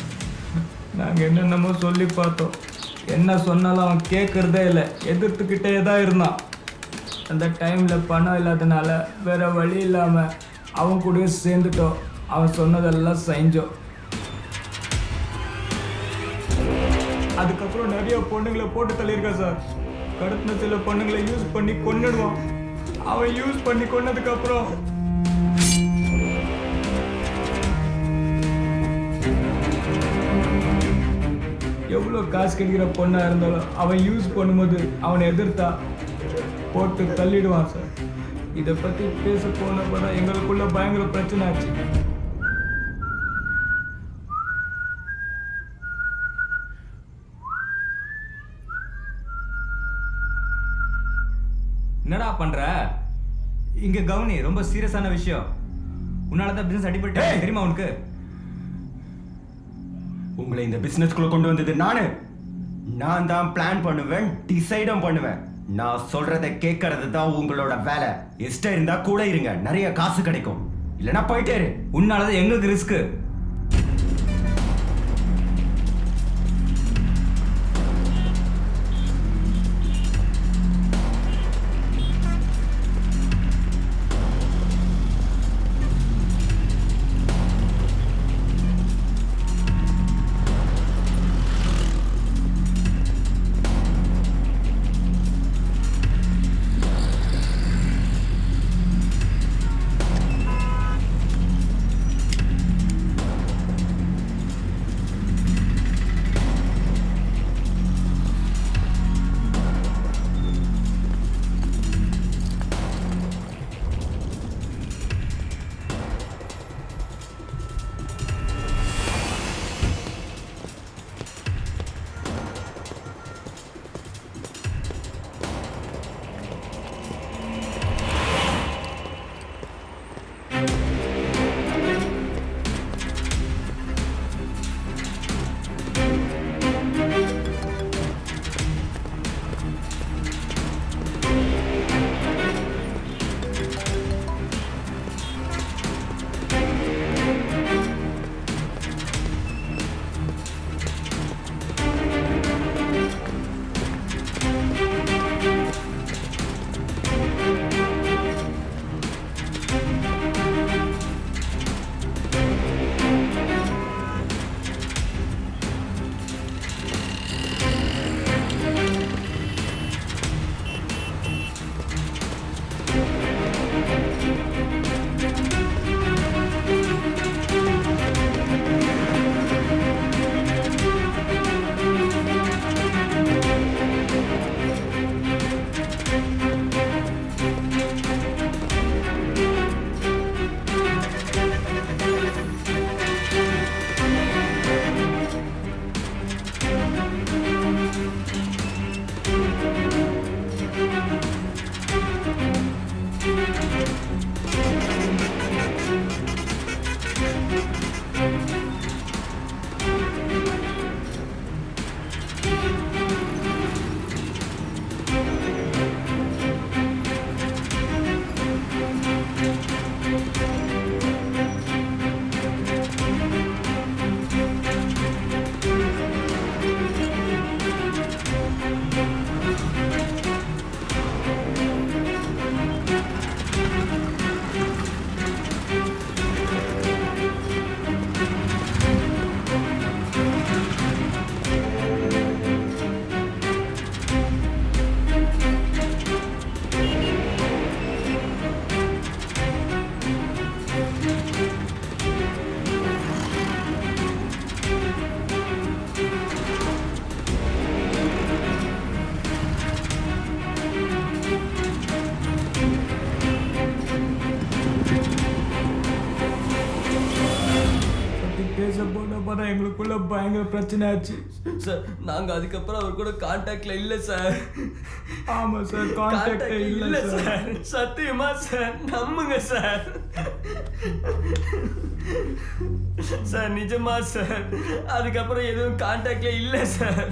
நாங்கள் என்னென்னமோ சொல்லி பார்த்தோம். என்ன சொன்னாலும் அவன் கேட்குறதே இல்லை, எதிர்த்துக்கிட்டே தான் இருந்தான். அந்த டைமில் பணம் இல்லாதனால வேறு வழி இல்லாமல் அவன் கூடயே சேர்ந்துட்டோம். அவன் சொன்னதெல்லாம் செஞ்சோம். அதுக்கப்புறம் நிறைய பொண்ணுங்களை போட்டு தள்ளியிருக்கான் சார். கடத்தின சில பொண்ணுங்களை யூஸ் பண்ணி கொன்னுடுவான். அவன் யூஸ் பண்ணி கொன்னதுக்கப்புறம் எவ்வளோ காசு கிடைக்கிற பொண்ணாக இருந்தாலும் அவன் யூஸ் பண்ணும்போது அவனை எதிர்த்தா போட்டு தள்ளிடுவான் சார். இதை பற்றி பேச போனப்போ தான் எங்களுக்குள்ள பயங்கர பிரச்சனை ஆச்சு. என்னடா பண்ற இங்க? கவுனி, ரொம்ப சீரியஸான விஷயம். உன்னால தான் பிசினஸ் அடிபட்டு தெரியுமா உனக்கு? உங்களை இந்த பிசினஸ்க்குள்ள கொண்டு வந்தது நான் தான் பிளான் பண்ணுவேன், டிசைடும் பண்ணுவேன். நான் சொல்றத கேட்கறது தான் உங்களோட வேலை. இஷ்டம் இருந்தா கூட இருங்க, நிறைய காசு கிடைக்கும். இல்லைன்னா போயிட்டே இரு. உன்னாலதான் எங்களுக்கு ரிஸ்க். அதுக்கப்புறம் எங்களுக்குள்ள பயங்கர பிரச்சனை ஆச்சு சார். நாங்கள் அதுக்கப்புறம் அவர் கூட கான்டாக்ட்ல இல்லை சார். ஆமாம் சார், கான்டாக்ட் இல்லை சார். சத்தியமா சார், நம்புங்க சார். சார் நிஜமா சார், அதுக்கப்புறம் எதுவும் கான்டாக்ட்ல இல்லை சார்.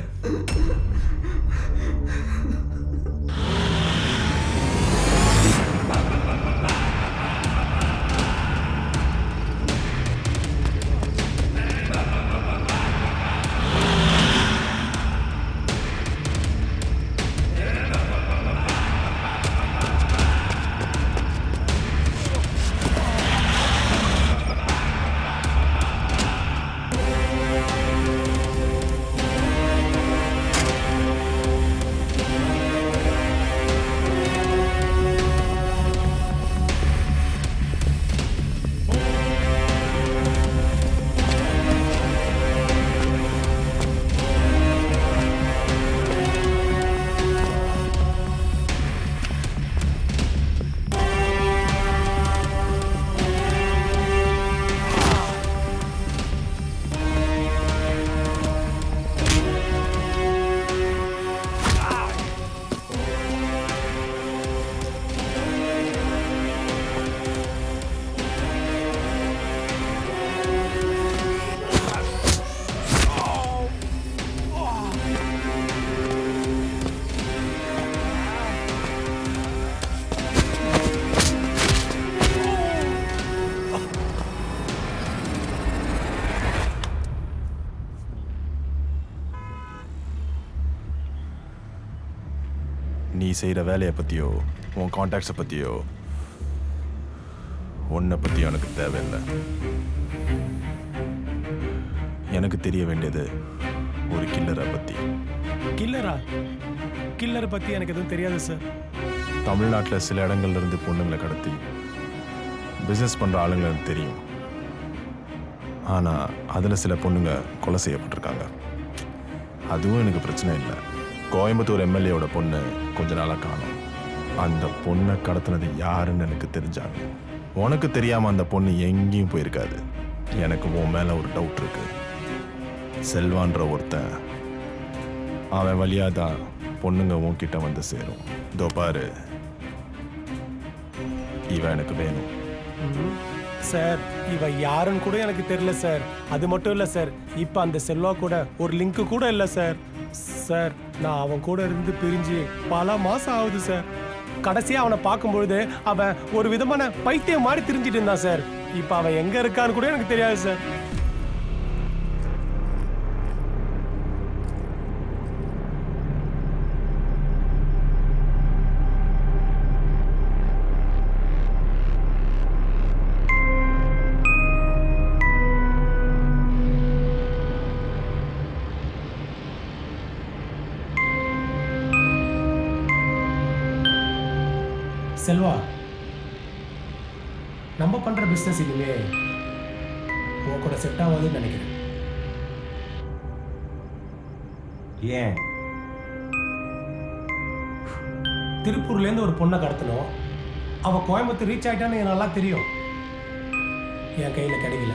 நீ செய்கிற வேலையை பற்றியோ உன் கான்டாக்ட்ஸை பற்றியோ உன்னை பற்றியோ எனக்கு தேவையில்லை. எனக்கு தெரிய வேண்டியது ஒரு கில்லரை பற்றி. கில்லரா? கில்லரை பற்றி எனக்கு எதுவும் தெரியாது சார். தமிழ்நாட்டில் சில இடங்கள்ல இருந்து பொண்ணுங்களை கடத்தி பிஸ்னஸ் பண்ணுற ஆளுங்களை எனக்கு தெரியும். ஆனால் அதில் சில பொண்ணுங்க கொலை செய்யப்பட்டிருக்காங்க. அதுவும் எனக்கு பிரச்சனை இல்லை. கோயம்புத்தூர் எம்எல்ஏவோட பொண்ணு கொஞ்ச நாளாக காணும். அந்த பொண்ணை கடத்தினது யாருன்னு எனக்கு தெரிஞ்சாங்க. உனக்கு தெரியாமல் அந்த பொண்ணு எங்கேயும் போயிருக்காது. எனக்கு உன் மேலே ஒரு டவுட் இருக்கு. செல்வான்ற ஒருத்தன், அவன் வழியாக தான் பொண்ணுங்க உன்கிட்ட வந்து சேரும். இதோ பாரு, இவன் எனக்கு வேணும். சார், இவ யாருன்னு கூட எனக்கு தெரியல சார். அது மட்டும் இல்லை சார், இப்போ அந்த செல்வா கூட ஒரு லிங்க் கூட இல்லை சார். சார், நான் அவன் கூட இருந்து பிரிஞ்சு பல மாசம் ஆகுது சார். கடைசியாக அவனை பார்க்கும்பொழுது அவன் ஒரு விதமான பைத்தியம் மாதிரி திரிஞ்சிட்டு இருந்தான் சார். இப்போ அவன் எங்கே இருக்கான்னு கூட எனக்கு தெரியாது சார். செல்வா, நம்ம பண்ற பிசினஸ் இனிமே உன் கூட செட் ஆகாதுன்னு நினைக்கிறேன். ஏன்? திருப்பூர்லேருந்து ஒரு பொண்ணை கடத்தணும். அவள் கோயம்புத்தூர் ரீச் ஆகிட்டான்னு எனக்கு நல்லா தெரியும். என் கையில் கிடைக்கல.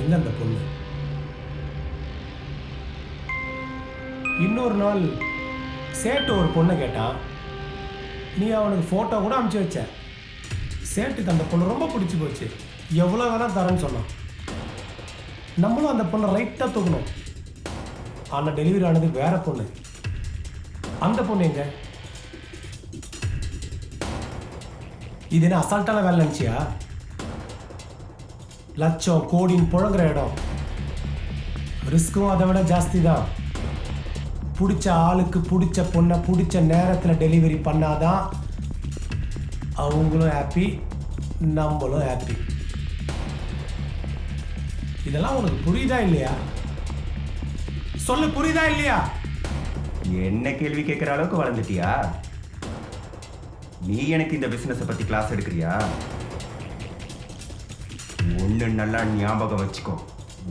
எங்க அந்த பொண்ணு? இன்னொரு நாள் சேட்டு ஒரு பொண்ணை கேட்டான். நீ அவனுக்கு ஃபோட்டோ கூட அனுப்பிச்சி வச்ச. சேட்டுக்கு அந்த பொண்ணு ரொம்ப பிடிச்சி போச்சு. எவ்வளோ வேணால் தரேன்னு சொன்னான். நம்மளும் அந்த பொண்ணை ரைட்டாக தூக்கணும். ஆனால் டெலிவரி ஆனது வேற பொண்ணு. அந்த பொண்ணு எங்க? இது என்ன அசால்ட்டான வேலை நினச்சியா? லட்சம் கோடின்னு புழங்குற இடம். ரிஸ்க்கும் அதை விட ஜாஸ்தி தான். பிடிச்ச ஆளுக்கு பிடிச்ச பொண்ணை பிடிச்ச நேரத்தில் டெலிவரி பண்ணாதான் அவங்களும் ஹாப்பி, நம்மளும் ஹாப்பி. இதெல்லாம் உனக்கு புரியுதா இல்லையா? சொல்லு, புரியுதா இல்லையா? என்ன கேள்வி கேட்குற அளவுக்கு வளர்ந்துட்டியா? நீ எனக்கு இந்த பிசினஸை பற்றி கிளாஸ் எடுக்கிறியா? ஒன்று நல்லா ஞாபகம் வச்சுக்கோ,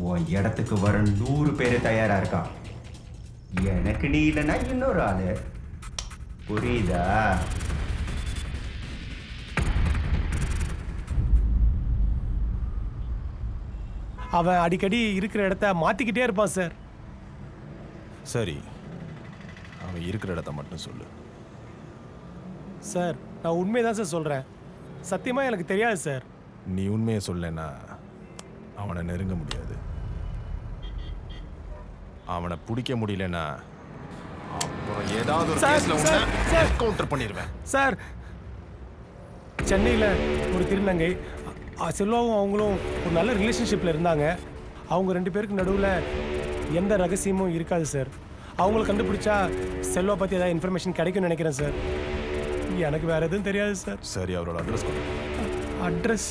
உன் இடத்துக்கு வர 100 பேர் தயாராக இருக்கான். எனக்கு நீ இல்லைன்னா இன்னொரு ஆளு. புரியுதா? அவன் அடிக்கடி இருக்கிற இடத்த மாற்றிக்கிட்டே இருப்பான் சார். சரி, அவன் இருக்கிற இடத்த மட்டும் சொல்லு. சார் நான் உண்மையை தான் சார் சொல்கிறேன், சத்தியமாக எனக்கு தெரியாது சார். நீ உண்மையை சொல்லனா அவனை நெருங்க முடியாது. அவனை பிடிக்க முடியலன்னா அப்புறம் ஏதாவது ஒரு கேஸ்ல உன்னை கவுண்டர் பண்ணிடுவேன். சார் சென்னையில் ஒரு திருநங்கை செல்வாவும் அவங்களும் ஒரு நல்ல ரிலேஷன்ஷிப்பில் இருந்தாங்க. அவங்க 2 பேருக்கு நடுவில் எந்த ரகசியமும் இருக்காது சார். அவங்கள கண்டுபிடிச்சா செல்வா பற்றி ஏதாவது இன்ஃபர்மேஷன் கிடைக்கும்னு நினைக்கிறேன் சார். எனக்கு வேறு எதுவும் தெரியாது சார். சரி, அவரோட அட்ரஸ் கொடு. அட்ரஸ்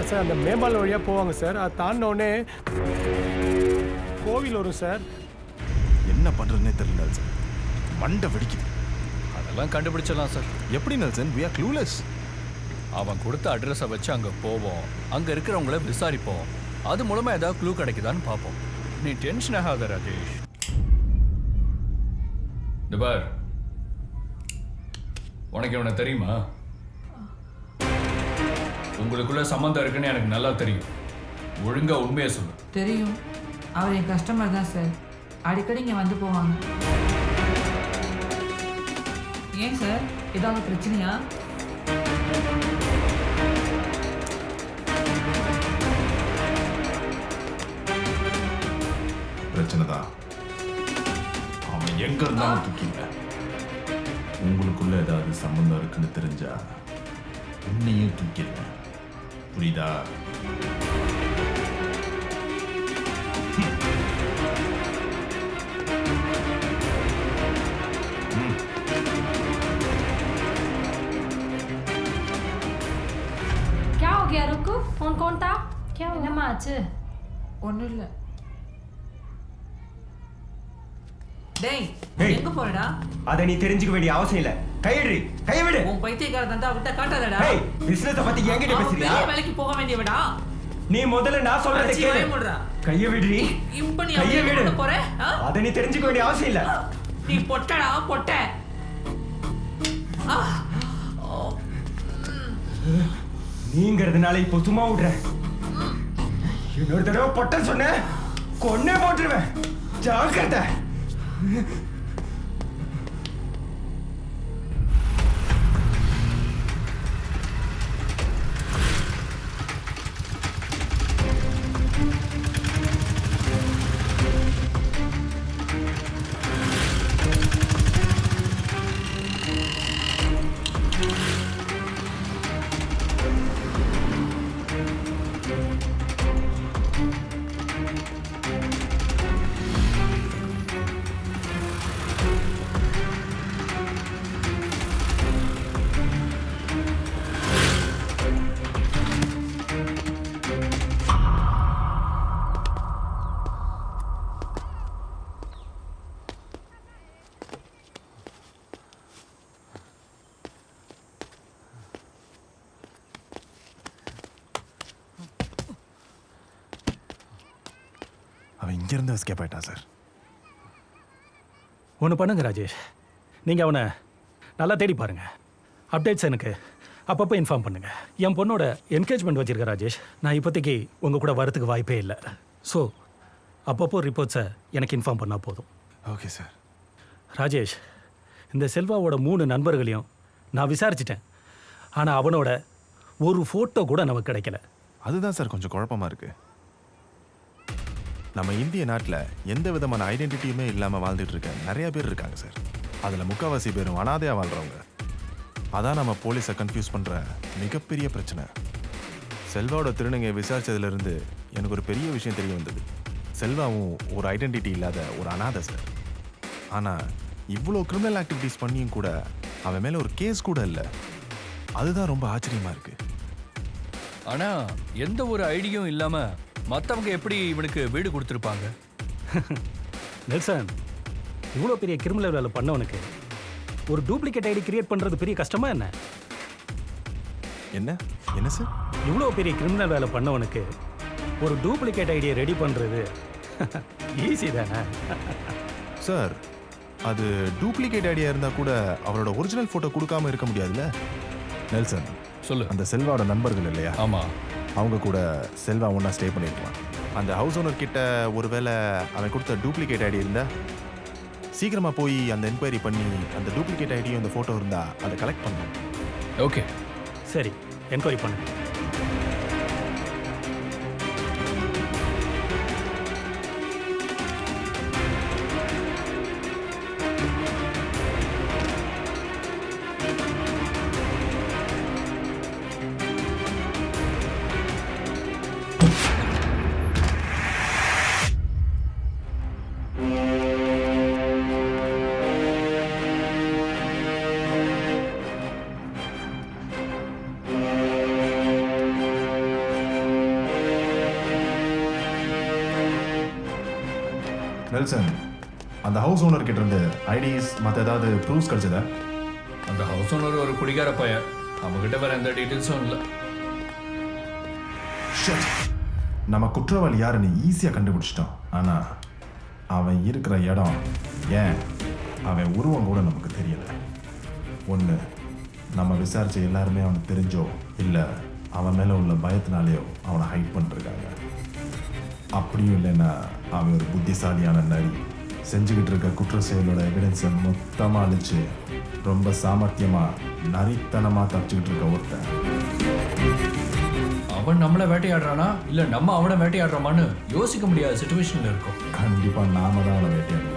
சார் அந்த மேம்பாலம் வழியாக போவாங்க சார். அது தாண்டினோடனே கோவில் வரும் சார். என்ன பண்ணுறதுனே தெரியல நெல்சன், மண்டை வெடிக்குது. அதெல்லாம் கண்டுபிடிச்சிடலாம் சார். எப்படி நெல்சன்? we are clueless. அவன் கொடுத்த அட்ரஸை வச்சு அங்கே போவோம், அங்கே இருக்கிறவங்கள விசாரிப்போம், அது மூலமாக ஏதாவது க்ளூ கிடைக்குதான்னு பார்ப்போம். நீ டென்ஷன் ஆகாத ராஜேஷ். இந்த பார், உனக்கு இவனை தெரியுமா? உங்களுக்குள்ள சம்மந்தம் இருக்குன்னு எனக்கு நல்லா தெரியும். ஒழுங்கா உண்மையை சொல்லு. தெரியும், அவர் என் கஸ்டமர் தான் சார். அடிக்கடி இங்கே வந்து போவாங்க. ஏன் சார், ஏதாவது பிரச்சனையா? பிரச்சனை தான். அவன் எங்க இருந்தாலும் தூக்கிங்க. உங்களுக்குள்ள ஏதாவது சம்பந்தம் இருக்குன்னு தெரிஞ்சா உன்னையும் தூக்கிடுவேன். புரியுதா? क्या हो गया रुको? फोन कौन था? क्या हुआ? என்னம்மா ஆச்சு? ஒன்றும் இல்லை. டேய், எங்க போறடா? அதை நீ தெரிஞ்சுக்க வேண்டிய அவசியம் இல்ல. கையெடு, கையெடு. உன் பைத்தியக்கார தந்தா விட்ட காட்டாதடா. ஏய், பிசினஸ் பத்தி என்கிட்ட பேசுறியா? பெரிய வேலைக்கு போக வேண்டியவடா. நீ முதல்ல நான் சொல்றதை கேளு. கையெடு. இப்ப நீ என்ன போற? அதை நீ தெரிஞ்சுக்க வேண்டிய அவசியம் இல்ல. நீ பொட்டடா, பொட்ட. நீங்கிறதுனால இப்போ சும்மா விடுறேன். இன்னொரு தடவை பொட்ட சொன்ன கொன்னே போட்டுருவேன். ஜாக்கிரதை. அவன் இங்கிருந்து எஸ்கேப் ஆயிட்டான் சார். ஒன்று பண்ணுங்க ராஜேஷ், நீங்கள் அவனை நல்லா தேடி பாருங்க. அப்டேட்ஸ் எனக்கு அப்பப்போ இன்ஃபார்ம் பண்ணுங்க. என் பொண்ணோட என்கேஜ்மெண்ட் வச்சிருக்கேன் ராஜேஷ். நான் இப்போதைக்கு உங்கள் கூட வரத்துக்கு வாய்ப்பே இல்லை. ஸோ அப்பப்போ ரிப்போர்ட்ஸை எனக்கு இன்ஃபார்ம் பண்ணால் போதும். Okay sir. ராஜேஷ், இந்த செல்வாவோட 3 நண்பர்களையும் நான் விசாரிச்சிட்டேன். ஆனால் அவனோட ஒரு ஃபோட்டோ கூட நமக்கு கிடைக்கல. அதுதான் சார் கொஞ்சம் குழப்பமாக இருக்கு. நம்ம இந்திய நாட்டில் எந்த விதமான ஐடென்டிட்டியுமே இல்லாமல் வாழ்ந்துட்டு இருக்க நிறைய பேர் இருக்காங்க சார். அதில் முக்கால்வாசி பேரும் அனாதையாக வாழ்கிறவங்க. அதான் நம்ம போலீஸை கன்ஃபியூஸ் பண்ணுற மிகப்பெரிய பிரச்சனை. செல்வாவோட திருநங்கையை விசாரித்ததுலேருந்து எனக்கு ஒரு பெரிய விஷயம் தெரிய வந்தது. செல்வாவும் ஒரு ஐடென்டிட்டி இல்லாத ஒரு அனாதை சார். ஆனால் இவ்வளோ கிரிமினல் ஆக்டிவிட்டீஸ் பண்ணியும் கூட அவன் மேலே ஒரு கேஸ் கூட இல்லை. அதுதான் ரொம்ப ஆச்சரியமாக இருக்குது. ஆனால் எந்த ஒரு ஐடியும் இல்லாமல் மற்றவங்க எப்படி இவனுக்கு வீடு கொடுத்துருப்பாங்க? நெல்சன், இவ்வளோ பெரிய கிரிமினல் வேலை பண்ணவனுக்கு ஒரு டூப்ளிகேட் ஐடி கிரியேட் பண்ணுறது பெரிய கஷ்டமா என்ன? என்ன என்ன சார்? இவ்வளோ பெரிய கிரிமினல் வேலை பண்ணவனுக்கு ஒரு டூப்ளிகேட் ஐடியை ரெடி பண்ணுறது ஈஸி தானே சார்? அது டூப்ளிகேட் ஐடியா இருந்தால் கூட அவரோட ஒரிஜினல் ஃபோட்டோ கொடுக்காம இருக்க முடியாதுல்ல நெல்சன்? சொல்லு. அந்த செல்வாவோட நண்பர்கள் இல்லையா? ஆமாம். அவங்க கூட செல்வா ஒன்றா ஸ்டே பண்ணியிருக்கலாம். அந்த ஹவுஸ் ஓனர் கிட்ட ஒருவேளை அவன் கொடுத்த டூப்ளிகேட் ஐடி இருந்தா சீக்கிரமாக போய் அந்த என்கொயரி பண்ணி அந்த டூப்ளிகேட் ஐடியும் அந்த ஃபோட்டோ இருந்தால் அதை கலெக்ட் பண்ணணும். ஓகே, சரி, என்கொயரி பண்ணு. நெல்சன், அந்த ஹவுஸ் ஓனர் கிட்ட இருந்து ஐடிஸ் மற்ற ஏதாவது ப்ரூஃப்ஸ் கிடைச்சதா? அந்த ஹவுஸ் ஓனர் ஒரு குடிகார பையன், அவங்ககிட்ட வேற எந்த டீட்டெயில்ஸும் இல்லை. நம்ம குற்றவாளி யாருன்னு ஈஸியாக கண்டுபிடிச்சிட்டோம். ஆனால் அவன் இருக்கிற இடம், ஏன் அவன் உருவம் கூட நமக்கு தெரியல. ஒன்று, நம்ம விசாரிச்ச எல்லாருமே அவனுக்கு தெரிஞ்சோ இல்லை அவன் மேலே உள்ள பயத்தினாலேயோ அவனை ஹைட் பண்ணிருக்காங்க. அப்படியும் இல்லைன்னா அவன் ஒரு புத்திசாலியான நரி, செஞ்சுக்கிட்டு இருக்க குற்ற செயலோட எவிடன்ஸை மொத்தமாக அழிச்சு ரொம்ப சாமர்த்தியமாக நரித்தனமாக தப்பிச்சுக்கிட்டு இருக்க ஒருத்தன். அவன் நம்மளை வேட்டையாடுறானா இல்லை நம்ம அவனை வேட்டையாடுறோமான்னு யோசிக்க முடியாத சுச்சுவேஷனில் இருக்கும். கண்டிப்பாக நாம தான் அவனை வேட்டையாடி இருக்கோம்.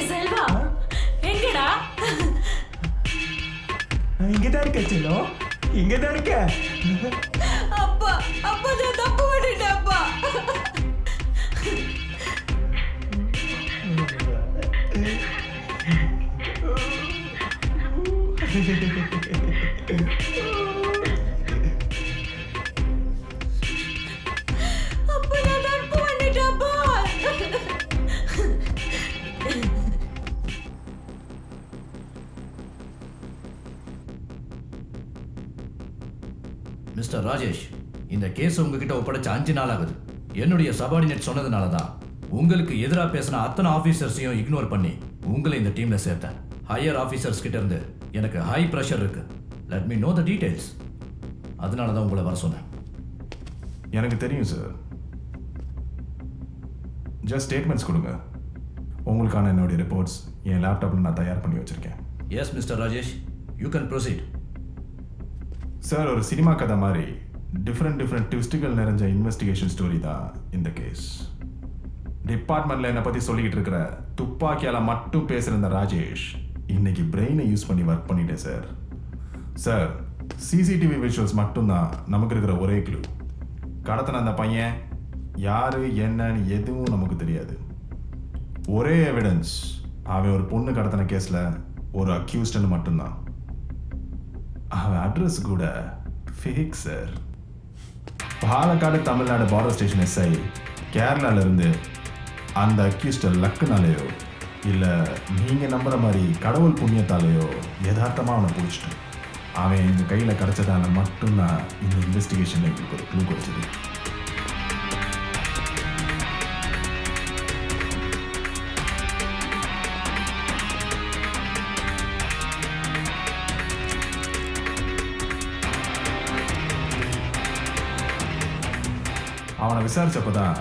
செல்வா எங்கடா? இங்கதான் இருக்க செல்லம், இங்கதான் இருக்க. அப்பா அப்பா நான் தப்பு பண்ணிட்டேன் அப்பா. அப்பா நான் தப்பு பண்ணிட்டேன் அப்பா. மிஸ்டர் ராஜேஷ், இந்த கேஸ் உங்ககிட்ட ஒப்படைச்ச 5 நாள் ஆகுது. என்னுடைய சபார்டினேட் சொன்னதுனால தான் உங்களுக்கு எதிராக பேசின அத்தனை ஆஃபீஸர்ஸையும் இக்னோர் பண்ணி உங்களை இந்த டீம்ல சேர்த்தேன். ஹையர் ஆஃபீஸர்ஸ் கிட்ட இருந்து எனக்கு ஹை ப்ரெஷர் இருக்கு. லெட் மீ நோ த டீடைல்ஸ். அதனால தான் உங்களை வர சொன்னேன். எனக்கு தெரியும் சார். ஜஸ்ட் ஸ்டேட்மெண்ட்ஸ் கொடுங்க. உங்களுக்கான என்னுடைய ரிப்போர்ட்ஸ் என் லேப்டாப்பில் நான் தயார் பண்ணி வச்சுருக்கேன். S mister Rajesh, you can proceed. Sir, ஒரு சினிமா கதை மாதிரி டிஃப்ரெண்ட் ட்விஸ்ட்டுகள் நிறைஞ்ச இன்வெஸ்டிகேஷன் ஸ்டோரி தான் இந்த கேஸ். டிபார்ட்மெண்ட்டில் என்னை பற்றி சொல்லிக்கிட்டு இருக்கிற துப்பாக்கியால் மட்டும் பேசுகிற ராஜேஷ் இன்னைக்கு பிரெயினை யூஸ் பண்ணி ஒர்க் பண்ணிட்டேன் சார். சார், சிசிடிவி விஷுவல்ஸ் மட்டும்தான் நமக்கு இருக்கிற ஒரே க்ளூ. கடத்தின அந்த பையன் யார் என்னன்னு எதுவும் நமக்கு தெரியாது. ஒரே எவிடன்ஸ், அவன் ஒரு பொண்ணு கடத்தின கேஸில் ஒரு அக்யூஸ்டுன்னு மட்டும்தான். அவன் அட்ரஸ் கூட fake sir. Palakkad Tamil Nadu border station SI கேரளாவிலேருந்து அந்த அக்யூஸ்ட லக்குனாலேயோ இல்லை நீங்கள் நம்புகிற மாதிரி கடவுள் புண்ணியத்தாலேயோ யதார்த்தமாக அவனை பிடிச்சிட்டேன். அவன் எங்கள் கையில் கிடச்சதால மட்டும்தான் இந்த இன்வெஸ்டிகேஷனில் எங்களுக்கு ஒரு க்ளூ கிடைச்சது. அவனை விசாரிச்சப்போ தான்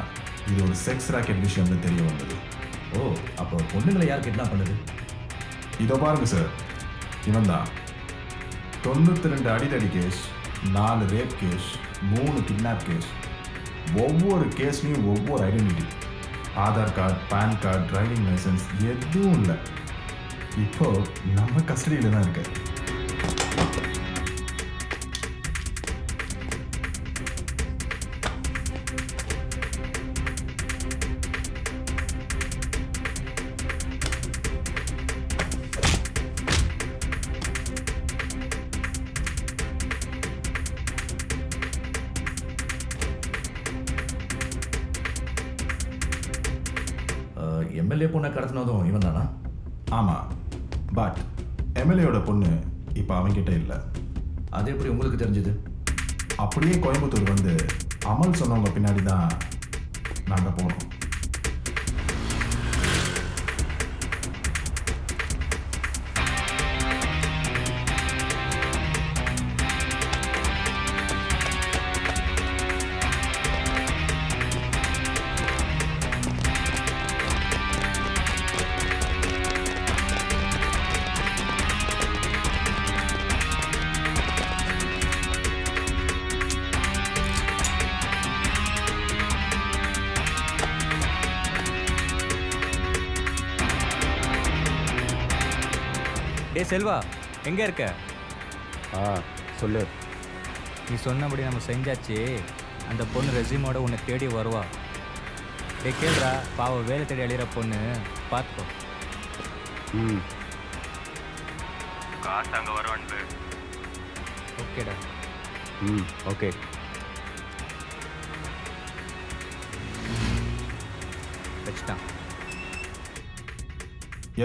இது ஒரு செக்ஸ் ராக்கெட் விஷயம்னு தெரிய வந்தது. ஓ, அப்போ பொண்ணுங்களை யார் கிட்னாப் பண்ணுது? இதோ பாருங்க சார், இவன் தான் 92 அடிதடி case, 4 rape case, 3 kidnap case. ஒவ்வொரு கேஸ்லையும் ஒவ்வொரு identity, Aadhaar card, PAN card, driving licence எதுவும் இல்லை. இப்போ நம்ம கஸ்டடியில் தான் இருக்காரு. எம்எல்ஏ பொண்ணை கடத்தினதும் இவன் தானா? ஆமாம், பட் எம்எல்ஏயோட பொண்ணு இப்போ அவன்கிட்ட இல்லை. அது எப்படி உங்களுக்கு தெரிஞ்சது? அப்படியே கோயம்புத்தூர் வந்து அமல் சொன்னவங்க பின்னாடி தான் நாங்கள் போனோம். டே செல்வா, எங்கே இருக்க? சொல்லு. நீ சொன்னபடி நம்ம செஞ்சாச்சு. அந்த பொண்ணு ரெசியூமோட உன்னை தேடி வருவா. டே கேள்றா, பாவம் வேலை தேடி அழிகிற பொண்ணு, பார்த்துக்கோ. காசு அங்கே வருவான்னு. ஓகேடா. ஓகே. வச்சுட்டான்.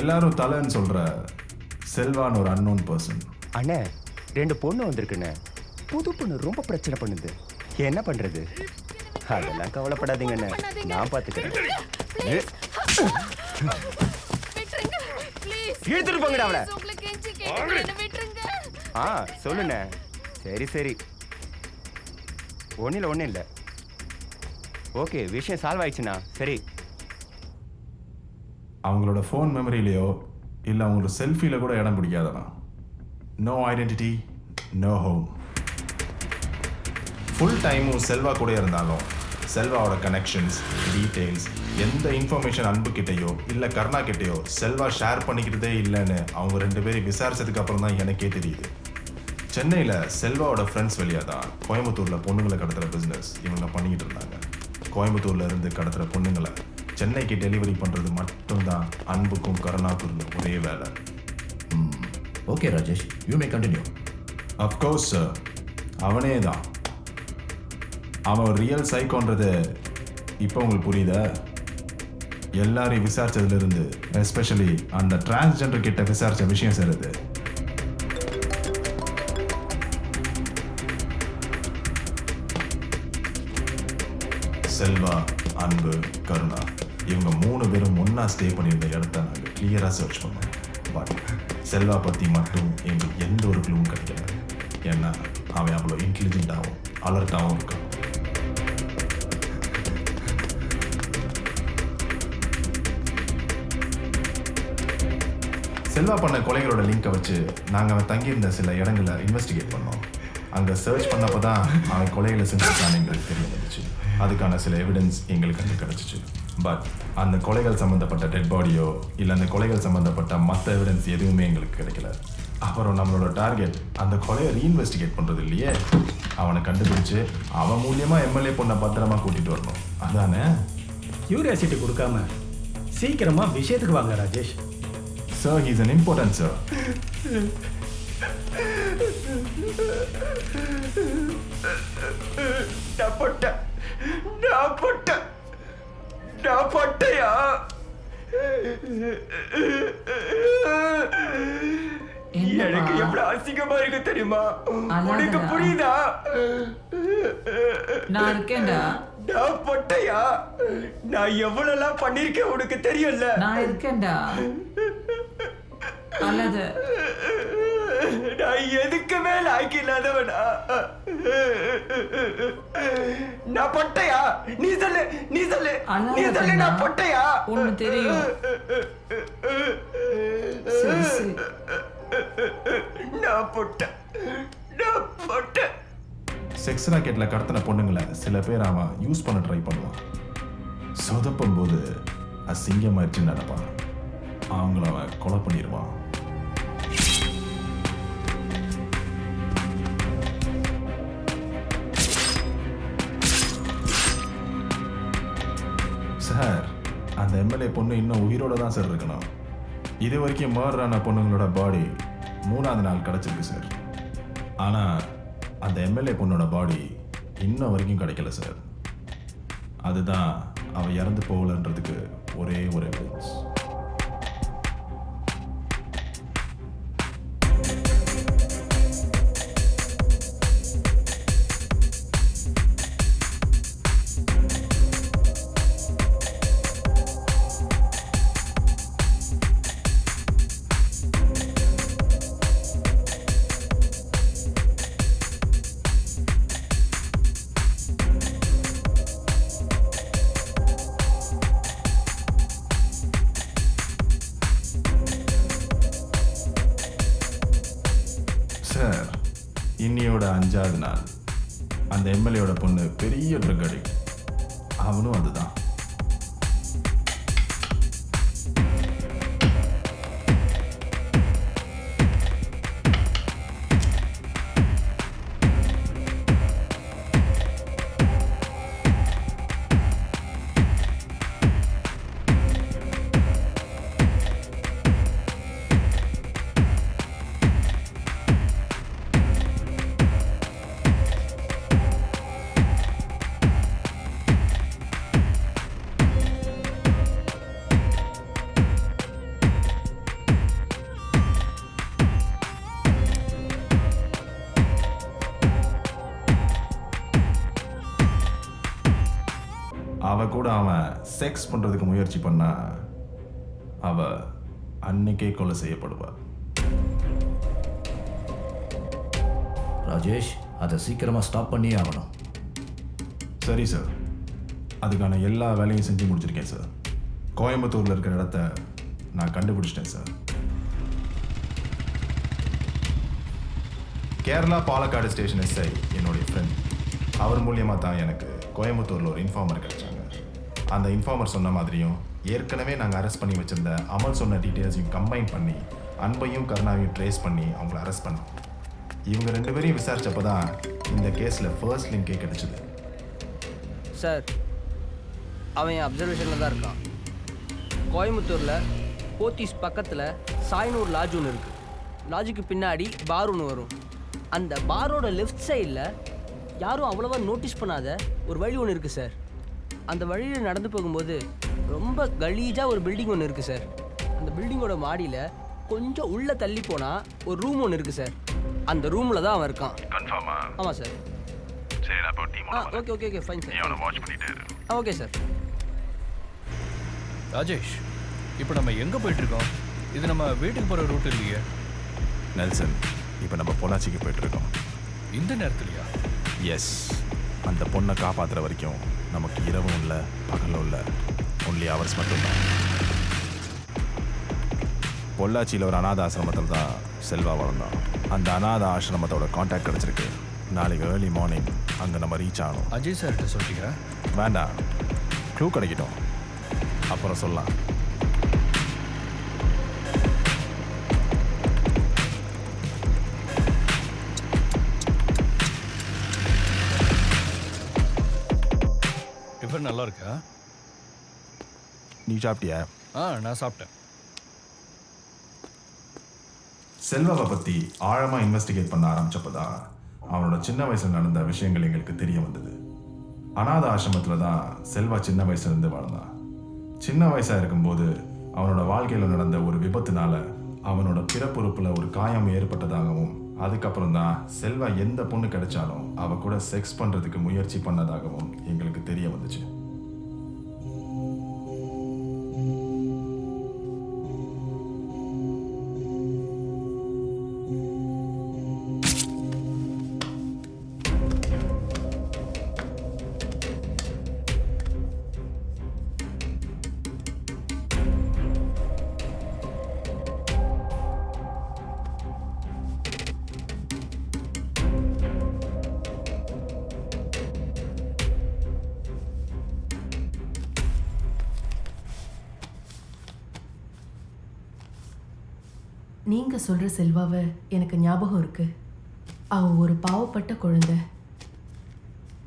எல்லாரும் தலைன்னு சொல்கிற செல்வான்னு ஒரு அன்னோன் பர்சன். அண்ணே, 2 பொண்ணு வந்திருக்குண்ணே. புது பொண்ணு ரொம்ப பிரச்சனை பண்ணுது. என்ன பண்ணுறது? அதெல்லாம் கவலைப்படாதீங்கண்ணே, நான் பார்த்துக்கிறேன். இழுத்துட்டு போங்கடா அவளை. சொல்லுண்ணே. சரி ஒன்றும் இல்லை. ஓகே, விஷயம் சால்வ் ஆயிடுச்சுண்ணா. சரி. அவங்களோட ஃபோன் மெமரியிலையோ இல்லை அவங்களோட செல்ஃபியில் கூட இடம் பிடிக்காதவன். No identity, no home. Full டைமும் செல்வா கூட இருந்தாலும் செல்வாவோட கனெக்ஷன்ஸ், டீட்டெயில்ஸ், எந்த இன்ஃபர்மேஷன் அன்புக்கிட்டேயோ இல்லை கருணா கிட்டேயோ செல்வா ஷேர் பண்ணிக்கிறதே இல்லைன்னு அவங்க 2 பேரும் விசாரிச்சதுக்கு அப்புறம் தான் எனக்கே தெரியுது. சென்னையில் செல்வாவோட ஃப்ரெண்ட்ஸ் வழியாக தான் கோயம்புத்தூரில் பொண்ணுங்களை கடத்துகிற பிஸ்னஸ் இவங்க பண்ணிக்கிட்டு இருந்தாங்க. கோயம்புத்தூரில் இருந்து கடத்துகிற பொண்ணுங்களை சென்னைக்கு டெலிவரி பண்ணுறது மட்டும்தான் அன்புக்கும் கருணாவுக்கும் இருந்த ஒரே வேலை. Okay Rajesh, you may continue. Of course sir, அவனே தான். அவன் ரியல் சைக்கோன்றது இப்போ உங்களுக்கு புரியுதா? எல்லாரையும் விசாரிச்சதுலேருந்து எஸ்பெஷலி அந்த டிரான்ஸ்ஜெண்டர் கிட்ட விசாரித்த விஷயம் சேருது. செல்வா, அன்பு, கருணா இவங்க 3 பேரும் ஒன்றா ஸ்டே பண்ணியிருந்த இடத்த நாங்கள் கிளியராக சர்ச் பண்ணோம். பட் செல்வா பற்றி மட்டும் எங்களுக்கு எந்த ஒரு க்ளூவும் கிடைக்கல. ஏன்னா அவன் அவ்வளோ இன்டெலிஜென்ட்டாகவும் அலர்ட்டாகவும் இருக்கான். செல்வா பண்ண கொலைகளோட லிங்கை வச்சு நாங்கள் அவன் தங்கியிருந்த சில இடங்களை இன்வெஸ்டிகேட் பண்ணோம். அங்கே சர்ச் பண்ணப்போ தான் அவன் கொலைகளை செஞ்சுருக்கான்னு எங்களுக்கு தெரிய வந்துச்சு. அதுக்கான சில எவிடன்ஸ் எங்களுக்கு அங்கே கிடச்சிச்சு. பட் அந்த கொலைகள் சம்மந்தப்பட்ட டெட் பாடியோ இல்லை அந்த கொலைகள் சம்மந்தப்பட்ட மற்ற எவிடன்ஸ் எதுவுமே எங்களுக்கு கிடைக்கல. அப்புறம் நம்மளோட டார்கெட் அந்த கொலையை ரீஇன்வெஸ்டிகேட் பண்ணுறது இல்லையே, அவனை கண்டுபிடிச்சு அவன் மூலியமாக எம்எல்ஏ பொண்ணை பத்திரமா கூட்டிகிட்டு வரணும். அதானே? கியூரியாசிட்டி கொடுக்காம சீக்கிரமாக விஷயத்துக்கு வாங்க Rajesh. Sir, he's an important sir. நான் பட்டையா? எனக்கு எவ்வளவு அசிங்கமா இருக்கு தெரியுமா? உனக்கு புரியுதா? நான் இருக்கேன்டா. நான் பட்டையா? நான் எவ்வளவுலாம் பண்ணிருக்கேன் உனக்கு தெரியல. நான் இருக்கேன்டா. அல்லாத நான் எதுக்குமே லாய்க்கு இல்லாதவனா? நான் பொட்டையா? நீ சொல்லு, நீ சொல்லு, நீ சொல்லு, நான் பொட்டையா? ஒண்ணு தெரியும். சரி சரி. நான் பொட்டை, நான் பொட்டை. செக்ஸ் ராக்கெட்ல கடத்தின பொண்ணுங்களை சில பேர் அவன் யூஸ் பண்ண ட்ரை பண்ணுவான். சொதப்பும் போது அசிங்கமாயிடுச்சுன்னு நினைப்பான். அவங்கள அவன் கொலை பண்ணிடுவான். சார், அந்த எம்எல்ஏ பொண்ணு இன்னும் உயிரோட தான் சார் இருக்கணும். இது வரைக்கும் மர்டர் ஆன பொண்ணுங்களோட பாடி 3ஆவது நாள் கிடச்சிருக்கு சார். ஆனால் அந்த எம்எல்ஏ பொண்ணோட பாடி இன்னும் வரைக்கும் கிடைக்கல சார். அதுதான் அவள் இறந்து போகலன்றதுக்கு ஒரே ஒரு எவிடன்ஸ். சார், இன்னியோட 5ஆவது நாள் அந்த எம்எல்ஏயோட பொண்ணு பெரிய ட்ரக் அடிக்ட். அவனும் அதுதான். அவ கூட அவன் செக்ஸ் பண்றதுக்கு முயற்சி பண்ணா அவ அன்னைக்கே கொலை செய்யப்படுவா. ராஜேஷ், அதை சீக்கிரமா ஸ்டாப் பண்ணியே ஆகணும். சரி சார், அதுக்கான எல்லா வேலையும் செஞ்சு முடிச்சிருக்கேன் சார். கோயம்புத்தூர்ல இருக்கிற இடத்த நான் கண்டுபிடிச்சிட்டேன் sir. Kerala Palakkad station SI என்னுடைய ஃப்ரெண்ட். அவர் மூலியமாக தான் எனக்கு கோயம்புத்தூரில் ஒரு இன்ஃபார்மர் கிடைச்சாங்க. அந்த இன்ஃபார்மர் சொன்ன மாதிரியும் ஏற்கனவே நாங்கள் அரெஸ்ட் பண்ணி வச்சிருந்த அமல் சொன்ன டீட்டெயில்ஸையும் கம்பைன் பண்ணி அன்பையும் கருணாவையும் ட்ரேஸ் பண்ணி அவங்கள அரெஸ்ட் பண்ணோம். இவங்க 2 பேரையும் விசாரிச்சப்போ தான் இந்த கேஸில் ஃபர்ஸ்ட் லிங்கே கிடைச்சிது. சார், அவன் என் அப்சர்வேஷனில் தான் இருக்கான். கோயம்புத்தூரில் போத்தீஸ் பக்கத்தில் சாய்னூர் லாட்ஜ் ஒன்று இருக்குது. லாட்ஜுக்கு பின்னாடி பார் ஒன்று வரும். அந்த பாரோட லெஃப்ட் சைடில் யாரும் அவ்வளோவா நோட்டீஸ் பண்ணாத ஒரு வழி ஒன்று இருக்குது சார். அந்த வழியில் நடந்து போகும்போது ரொம்ப கலீஜாக ஒரு பில்டிங் ஒன்று இருக்குது சார். அந்த பில்டிங்கோட மாடியில் கொஞ்சம் உள்ளே தள்ளி போனால் ஒரு ரூம் ஒன்று இருக்குது சார். அந்த ரூமில் தான் அவன் இருக்கான். கன்ஃபார்மா? ஆமாம் சார். சரி, நான் இப்போ team okay okay okay fine sir. அவனை வாட்ச் பண்ணிட்டே இரு. Okay sir. ராஜேஷ், இப்போ நம்ம எங்கே போயிட்டுருக்கோம்? இது நம்ம வீட்டுக்கு போகிற ரூட் இல்லையே. நெல்சன், இப்போ நம்ம பொள்ளாச்சிக்கு போயிட்டுருக்கோம். இந்த நேரத்துலையா? எஸ், அந்த பொண்ணை காப்பாற்றுற வரைக்கும் நமக்கு இரவும் இல்லை பகலும் இல்லை, ஒன்லி ஹவர்ஸ் மட்டும்தான். பொள்ளாச்சியில் ஒரு அநாத ஆசிரமத்தில் தான் செல்வா வளர்ந்தான். அந்த அநாத ஆசிரமத்தோட கான்டாக்ட் கிடச்சிருக்கு. நாளைக்கு ஏர்லி மார்னிங் அங்கே நம்ம ரீச் ஆகணும். அஜய் சார்கிட்ட சொல்லிட்டீங்க? வேண்டாம், க்ளூ கிடைக்கட்டும், அப்புறம் சொல்லலாம். டிஃபன் நல்லா இருக்கா? நீ சாப்பிட்டியா? நான் சாப்பிட்டேன். செல்வாவை பற்றி ஆழமாக இன்வெஸ்டிகேட் பண்ண ஆரம்பிச்சப்பதான் அவனோட சின்ன வயசில் நடந்த விஷயங்கள் எங்களுக்கு தெரிய வந்தது. அநாத ஆசிரமத்தில் தான் செல்வா சின்ன வயசுலேருந்து வாழ்ந்தான். சின்ன வயசாக இருக்கும்போது அவனோட வாழ்க்கையில் நடந்த ஒரு விபத்துனால அவனோட பிறப்புறுப்பில் ஒரு காயம் ஏற்பட்டதாகவும் அதுக்கப்புறம் தான் செல்வா எந்த பொண்ணு கிடைச்சாலும் அவ கூட செக்ஸ் பண்ணுறதுக்கு முயற்சி பண்ணதாகவும் எங்களுக்கு தெரிய வந்துச்சு. நீங்க சொல்ற செல்வாவை எனக்கு ஞாபகம் இருக்கு. அவன் ஒரு பாவப்பட்ட குழந்தை.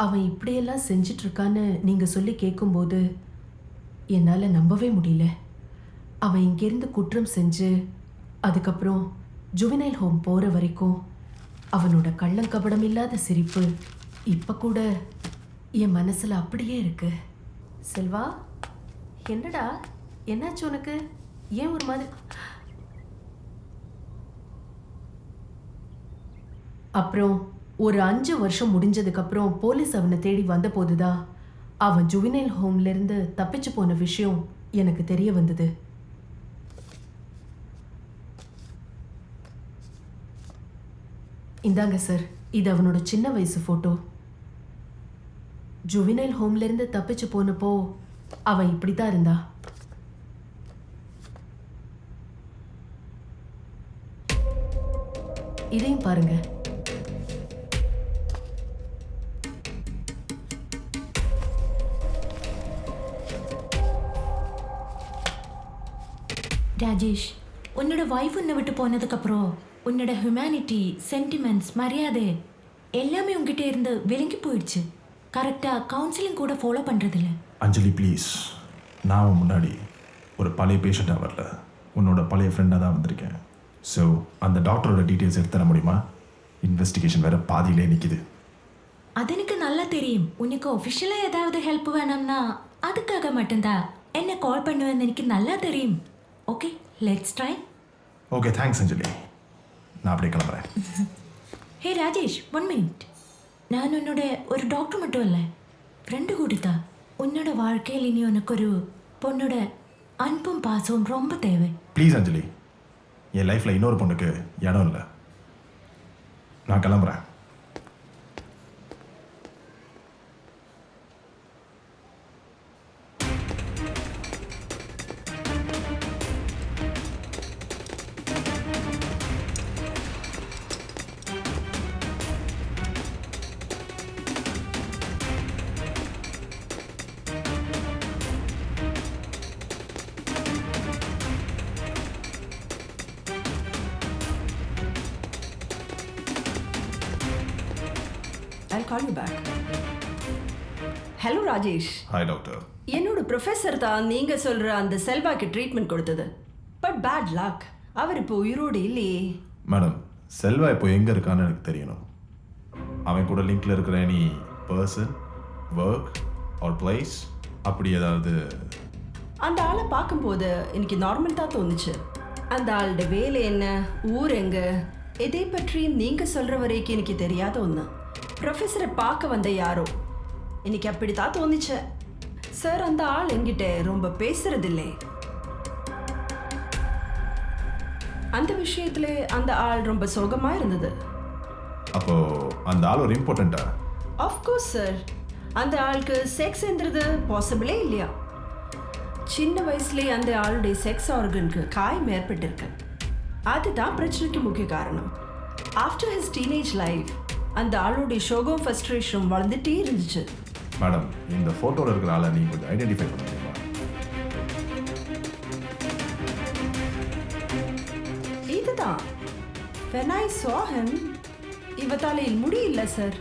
அவன் இப்படியெல்லாம் செஞ்சிட்டு இருக்கான்னு நீங்க சொல்லி கேட்கும்போது என்னால் நம்பவே முடியல. அவன் இங்கேருந்து குற்றம் செஞ்சு அதுக்கப்புறம் ஜுவனைல் ஹோம் போகிற வரைக்கும் அவனோட கள்ளங்கபடம் இல்லாத சிரிப்பு இப்போ கூட என் மனசில் அப்படியே இருக்கு. செல்வா, என்னடா என்னாச்சு உனக்கு? ஏன் ஒரு மாதிரி? அப்புறம் ஒரு 5 வருஷம் முடிஞ்சதுக்கப்புறம் போலீஸ் அவனை தேடி வந்த போதுதான் அவன் ஜுவனைல் ஹோம்லேருந்து தப்பிச்சு போன விஷயம் எனக்கு தெரிய வந்தது. இந்தாங்க சார், இது அவனோட சின்ன வயசு ஃபோட்டோ. ஜுவனைல் ஹோம்லேருந்து தப்பிச்சு போனப்போ அவன் இப்படி தான் இருந்தா. இதையும் பாருங்க. ராஜேஷ், உன்னோட வைஃப் உன்னை விட்டு போனதுக்கப்புறம் உன்னோட ஹியூமனிட்டி, சென்டிமெண்ட்ஸ், மரியாதை எல்லாமே உங்ககிட்ட இருந்து விலங்கி போயிடுச்சு. கரெக்டாக கவுன்சிலிங் கூட ஃபாலோ பண்ணுறதில்ல. அஞ்சலி ப்ளீஸ், நான் உன் முன்னாடி ஒரு பழைய பேஷண்ட்டாக வரல, உன்னோட பழைய ஃப்ரெண்டாக தான் வந்திருக்கேன். ஸோ அந்த டாக்டரோட டீட்டெயில்ஸ் எடுத்து தர முடியுமா? இன்வெஸ்டிகேஷன் வேறு பாதியிலே நிற்கிது. அது எனக்கு நல்லா தெரியும். உனக்கு ஒஃபிஷியலாக ஏதாவது ஹெல்ப் வேணும்னா அதுக்காக மட்டும்தான் என்ன கால் பண்ணுவேன்னு எனக்கு நல்லா தெரியும். Okay, let's try. Okay, thanks Anjali. நான் அப்படியே கிளம்புறேன். Hey Rajesh, 1 minute. நான் உன்னோட ஒரு டாக்டர் மட்டும் இல்லை, ஃப்ரெண்டு கொடுத்தா. உன்னோட வாழ்க்கையில் இனி உனக்கு ஒரு பொண்ணோட அன்பும் பாசமும் ரொம்ப தேவை. ப்ளீஸ் அஞ்சலி, என் லைஃப்பில் இன்னொரு பொண்ணுக்கு இடம் இல்லை. நான் கிளம்புறேன். I'll call you back. Hello Rajesh. Hi doctor. என்னோட ப்ரொஃபஸர் தான் நீங்கள் சொல்கிற அந்த செல்வாக்கு ட்ரீட்மெண்ட் கொடுத்தது. பட் பேட் லக், அவர் இப்போ உயிரோடு இல்லையே. மேடம், செல்வா இப்போ எங்கே இருக்கான்னு எனக்கு தெரியணும். அவன் கூட லிங்க்ல இருக்கிற any person, work or place அப்படி ஏதாவது? அந்த ஆளை பார்க்கும்போது எனக்கு நார்மல் தான் தோணுச்சு. அந்த ஆளோட வேலை என்ன, ஊர் எங்கே, இதை பற்றி நீங்கள் சொல்கிற வரைக்கும் எனக்கு தெரியாத ஒன்று. ப்ரொஃபஸரை பார்க்க வந்த யாரோ, எனக்கு அப்படி தான் தோணுச்சு. சார், அந்த ஆள் என்கிட்ட ரொம்ப பேசுறதில்லை. அந்த விஷயத்துல அந்த ஆள் ரொம்ப சோகமாக இருந்தது. அப்போ அந்த ஆள் ஒரு இம்பார்ட்டண்ட்டா? ஆஃப்கோர்ஸ் சார், அந்த ஆளுக்கு செக்ஸ்ன்றது பாசிபிளே இல்லையா. சின்ன வயசுலேயே அந்த ஆளுடைய செக்ஸ் ஆர்கனுக்கு காயம் ஏற்பட்டிருக்கு. அதுதான் பிரச்சனைக்கு முக்கிய காரணம். ஆஃப்டர் ஹிஸ் டீனேஜ் லைஃப் அந்த ஆளுடைய சோகம், ஃப்ரஸ்ட்ரேஷன் வளர்ந்துட்டே இருந்துச்சு. மேடம், இந்த ஃபோட்டோவில் இருக்கிற ஆளை நீங்கள் கொஞ்சம் ஐடென்டிஃபை பண்ண முடியுமா? இதுதான். when I saw him, இவ தலையில் முடி இல்லை சார்,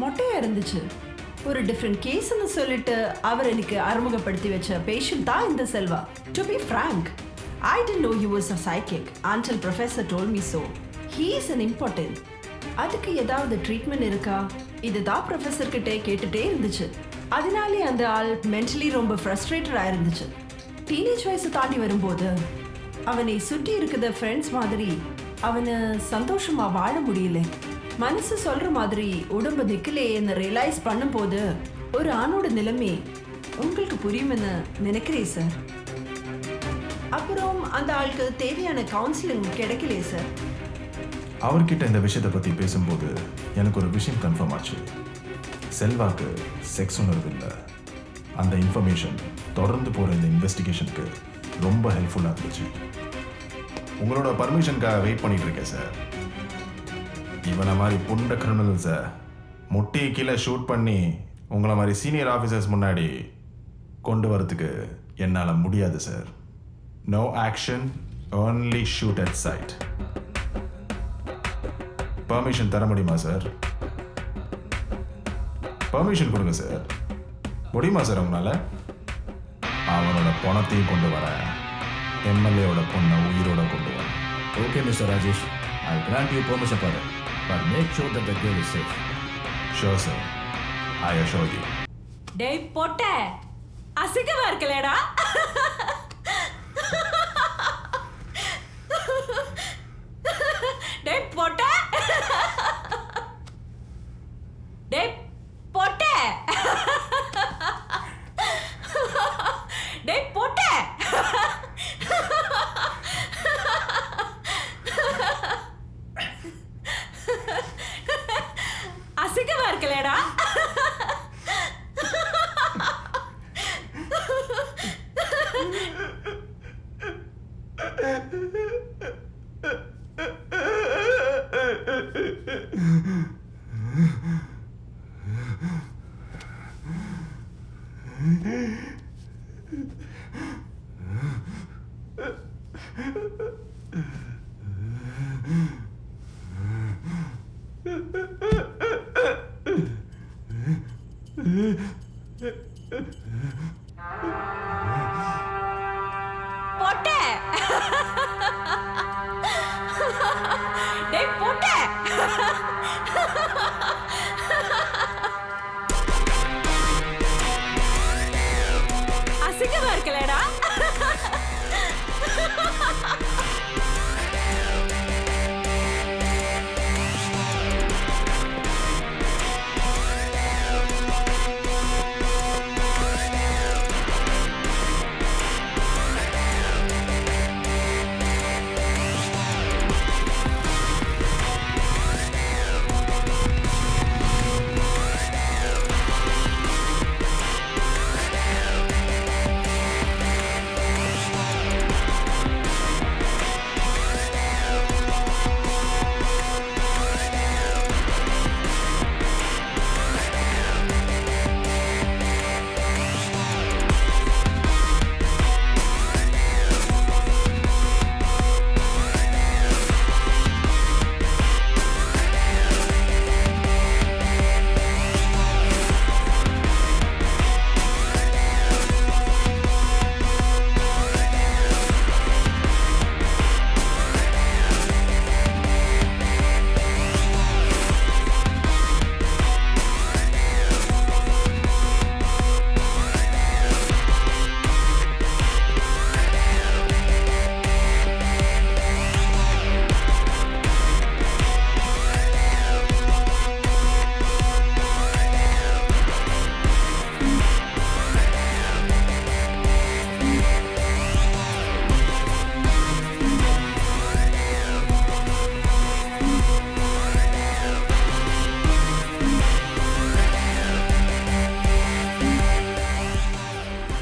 மொட்டையா இருந்துச்சு. ஒரு டிஃப்ரெண்ட் கேஸ்ன்னு சொல்லிட்டு அவர் எனக்கு அறிமுகப்படுத்தி வச்ச பேஷண்ட் தான் இந்த Selva. To be frank, I didn't know he was a psychic until professor told me so. He is an important. அதுக்கு ஏதாவது ட்ரீட்மெண்ட் இருக்கா, இதுதான் ப்ரொஃபஸர் கிட்டே கேட்டுட்டே இருந்துச்சு. அதனாலே அந்த ஆள் மென்டலி ரொம்ப ஃப்ரஸ்ட்ரேட்டடாக இருந்துச்சு. டீனேஜ் வயசு தாண்டி வரும்போது அவனை சுற்றி இருக்கிற ஃப்ரெண்ட்ஸ் மாதிரி அவனை சந்தோஷமாக வாழ முடியல. மனசு சொல்கிற மாதிரி உடம்பு நிற்கலையேன்னு ரியலைஸ் பண்ணும்போது ஒரு ஆணோட நிலைமை உங்களுக்கு புரியுமென்னு நினைக்கிறேன் சார். அப்புறம் அந்த ஆளுக்கு தேவையான கவுன்சிலிங் கிடைக்கலையே சார். அவர்கிட்ட இந்த விஷயத்தை பற்றி பேசும்போது எனக்கு ஒரு விஷயம் கன்ஃபார்ம் ஆச்சு. செல்வாக்கு செக்ஸ் உணர்வு இல்லை. அந்த இன்ஃபர்மேஷன் தொடர்ந்து போகிற இந்த இன்வெஸ்டிகேஷனுக்கு ரொம்ப ஹெல்ப்ஃபுல்லாக இருந்துச்சு. உங்களோட பர்மிஷனுக்காக வெயிட் பண்ணிட்டு இருக்கேன் சார். இவனை மாதிரி புண்ட கிரிமினல்ஸை முட்டி கீழே ஷூட் பண்ணி உங்களை மாதிரி சீனியர் ஆஃபீஸர்ஸ் முன்னாடி கொண்டு வரதுக்கு என்னால் முடியாது sir. No action, only shoot at sight. Permission தர முடியுமா சார்? பர்மிஷன் கொடுங்க சார். முடியுமா சார் உங்களால்? அவனோட பணத்தையும் கொண்டு வர, எம்எல்ஏவோட பொண்ணை உயிரோட கொண்டு வர. Okay, Mr. Rajesh. I'll grant you permission for it, but make sure that the girl is safe. Sure, sir. I assure you. டேய் பொட்ட அசிங்கமா இருக்கலடா. டேய் பொட்ட டேய் பொட்ட டேய் பொட்ட அசிங்கமா இருக்கலடா. பொட்ட டேய் பொட்ட அசிங்கமா இருக்கலடா.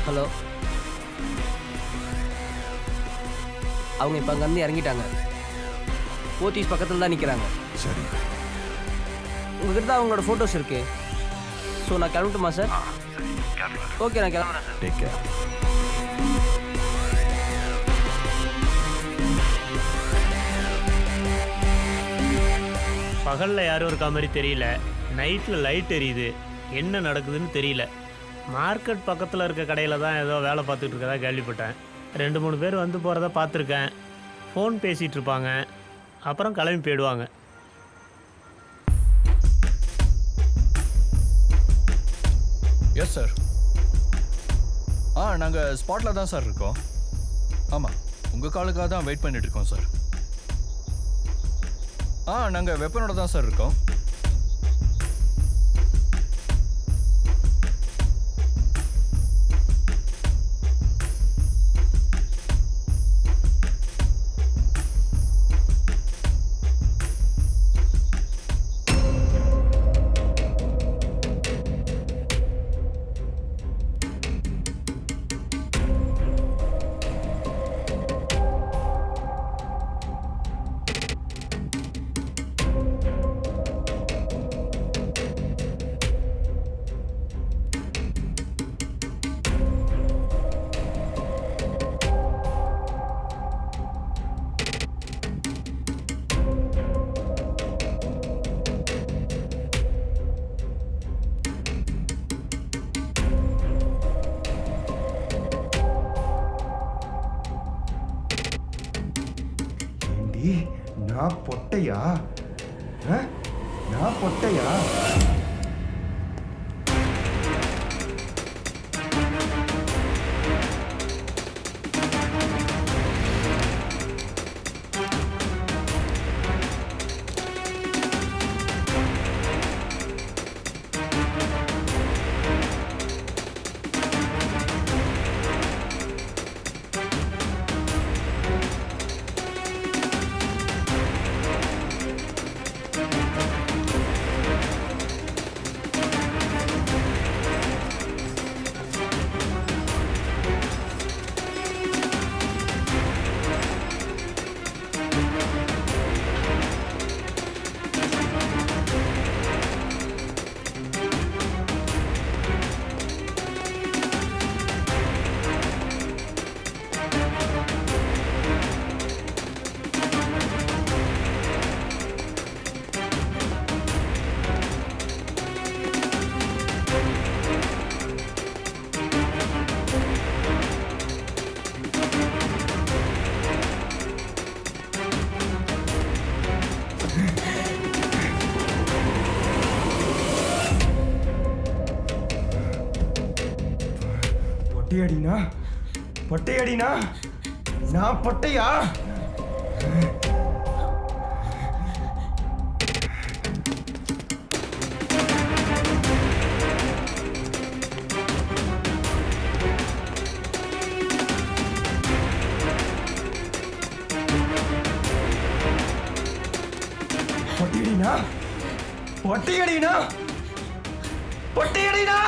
ஹலோ, அவங்க இப்போ அங்கேருந்து இறங்கிட்டாங்க. போத்தீஸ் பக்கத்தில் தான் நிற்கிறாங்க. சரி, உங்ககிட்ட தான் அவங்களோட ஃபோட்டோஸ் இருக்கு. ஸோ நான் கிளம்பட்டுமா சார்? ஓகே, நான் கிளம்புறேன் சார். Take care. பகலில் யாரும் இருக்கா மாதிரி தெரியல, நைட்டில் லைட் எரியுது. என்ன நடக்குதுன்னு தெரியல. மார்க்கெட் பக்கத்தில் இருக்க கடையில் தான் ஏதோ வேலை பார்த்துட்டு இருக்கதா கேள்விப்பட்டேன். 2-3 பேர் வந்து போகிறத பார்த்துருக்கேன். ஃபோன் பேசிகிட்டு இருப்பாங்க, அப்புறம் கிளம்பி போயிடுவாங்க. Yes sir. நாங்கள் ஸ்பாட்டில் தான் சார் இருக்கோம். ஆமாம், உங்கள் காலுக்காக தான் வெயிட் பண்ணிட்டு இருக்கோம் சார். நாங்கள் வெப்பனோட தான் சார் இருக்கோம். நான் பொட்டையா? நான் பொட்டையா? பொட்டையடினா? பொட்டையடினா? நான் பொட்டையா? பொட்டையடினா? பொட்டையடினா? பொட்டையடினா?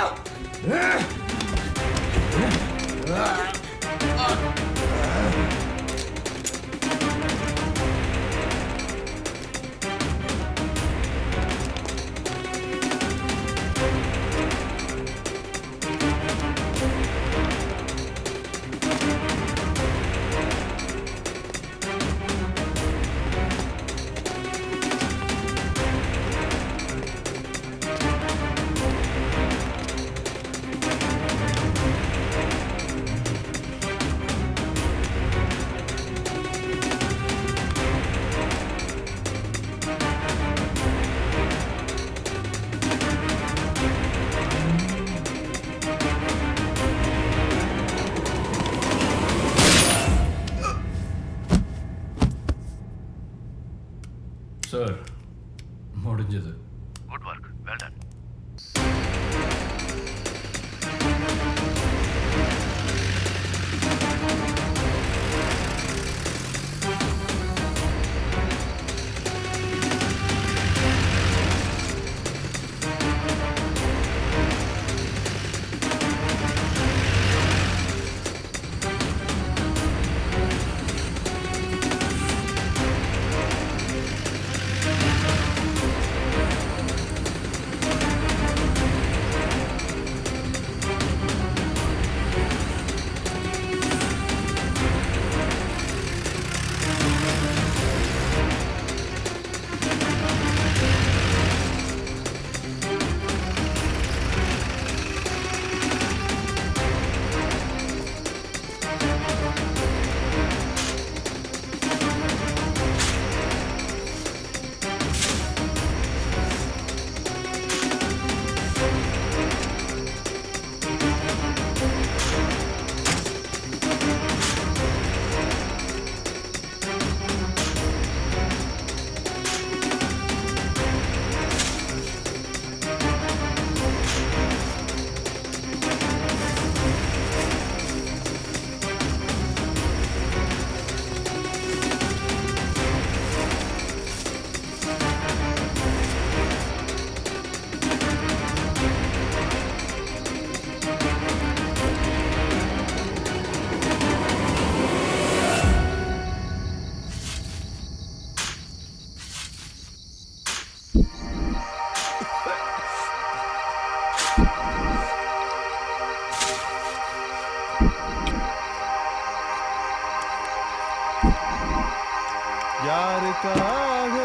யாருக்காக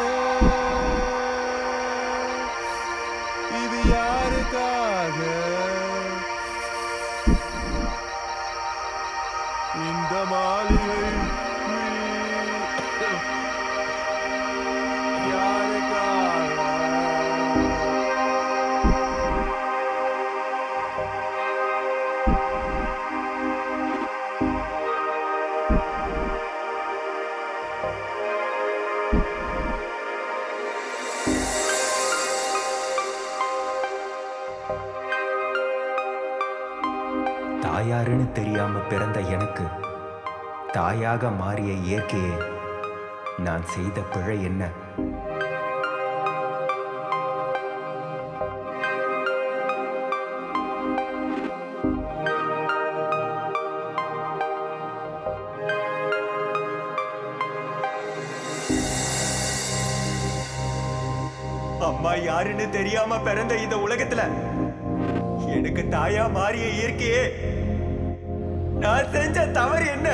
இது யாருக்காக இந்த மாளிகை தாயாருன்னு தெரியாம பிறந்த எனக்கு தாயாக மாறிய இயற்கையே நான் செய்த பிழை என்ன? அம்மா யாருன்னு தெரியாம பிறந்த இந்த உலகத்துல எனக்கு தாயா மாறிய இயற்கையே நான் செஞ்ச தவறு என்ன?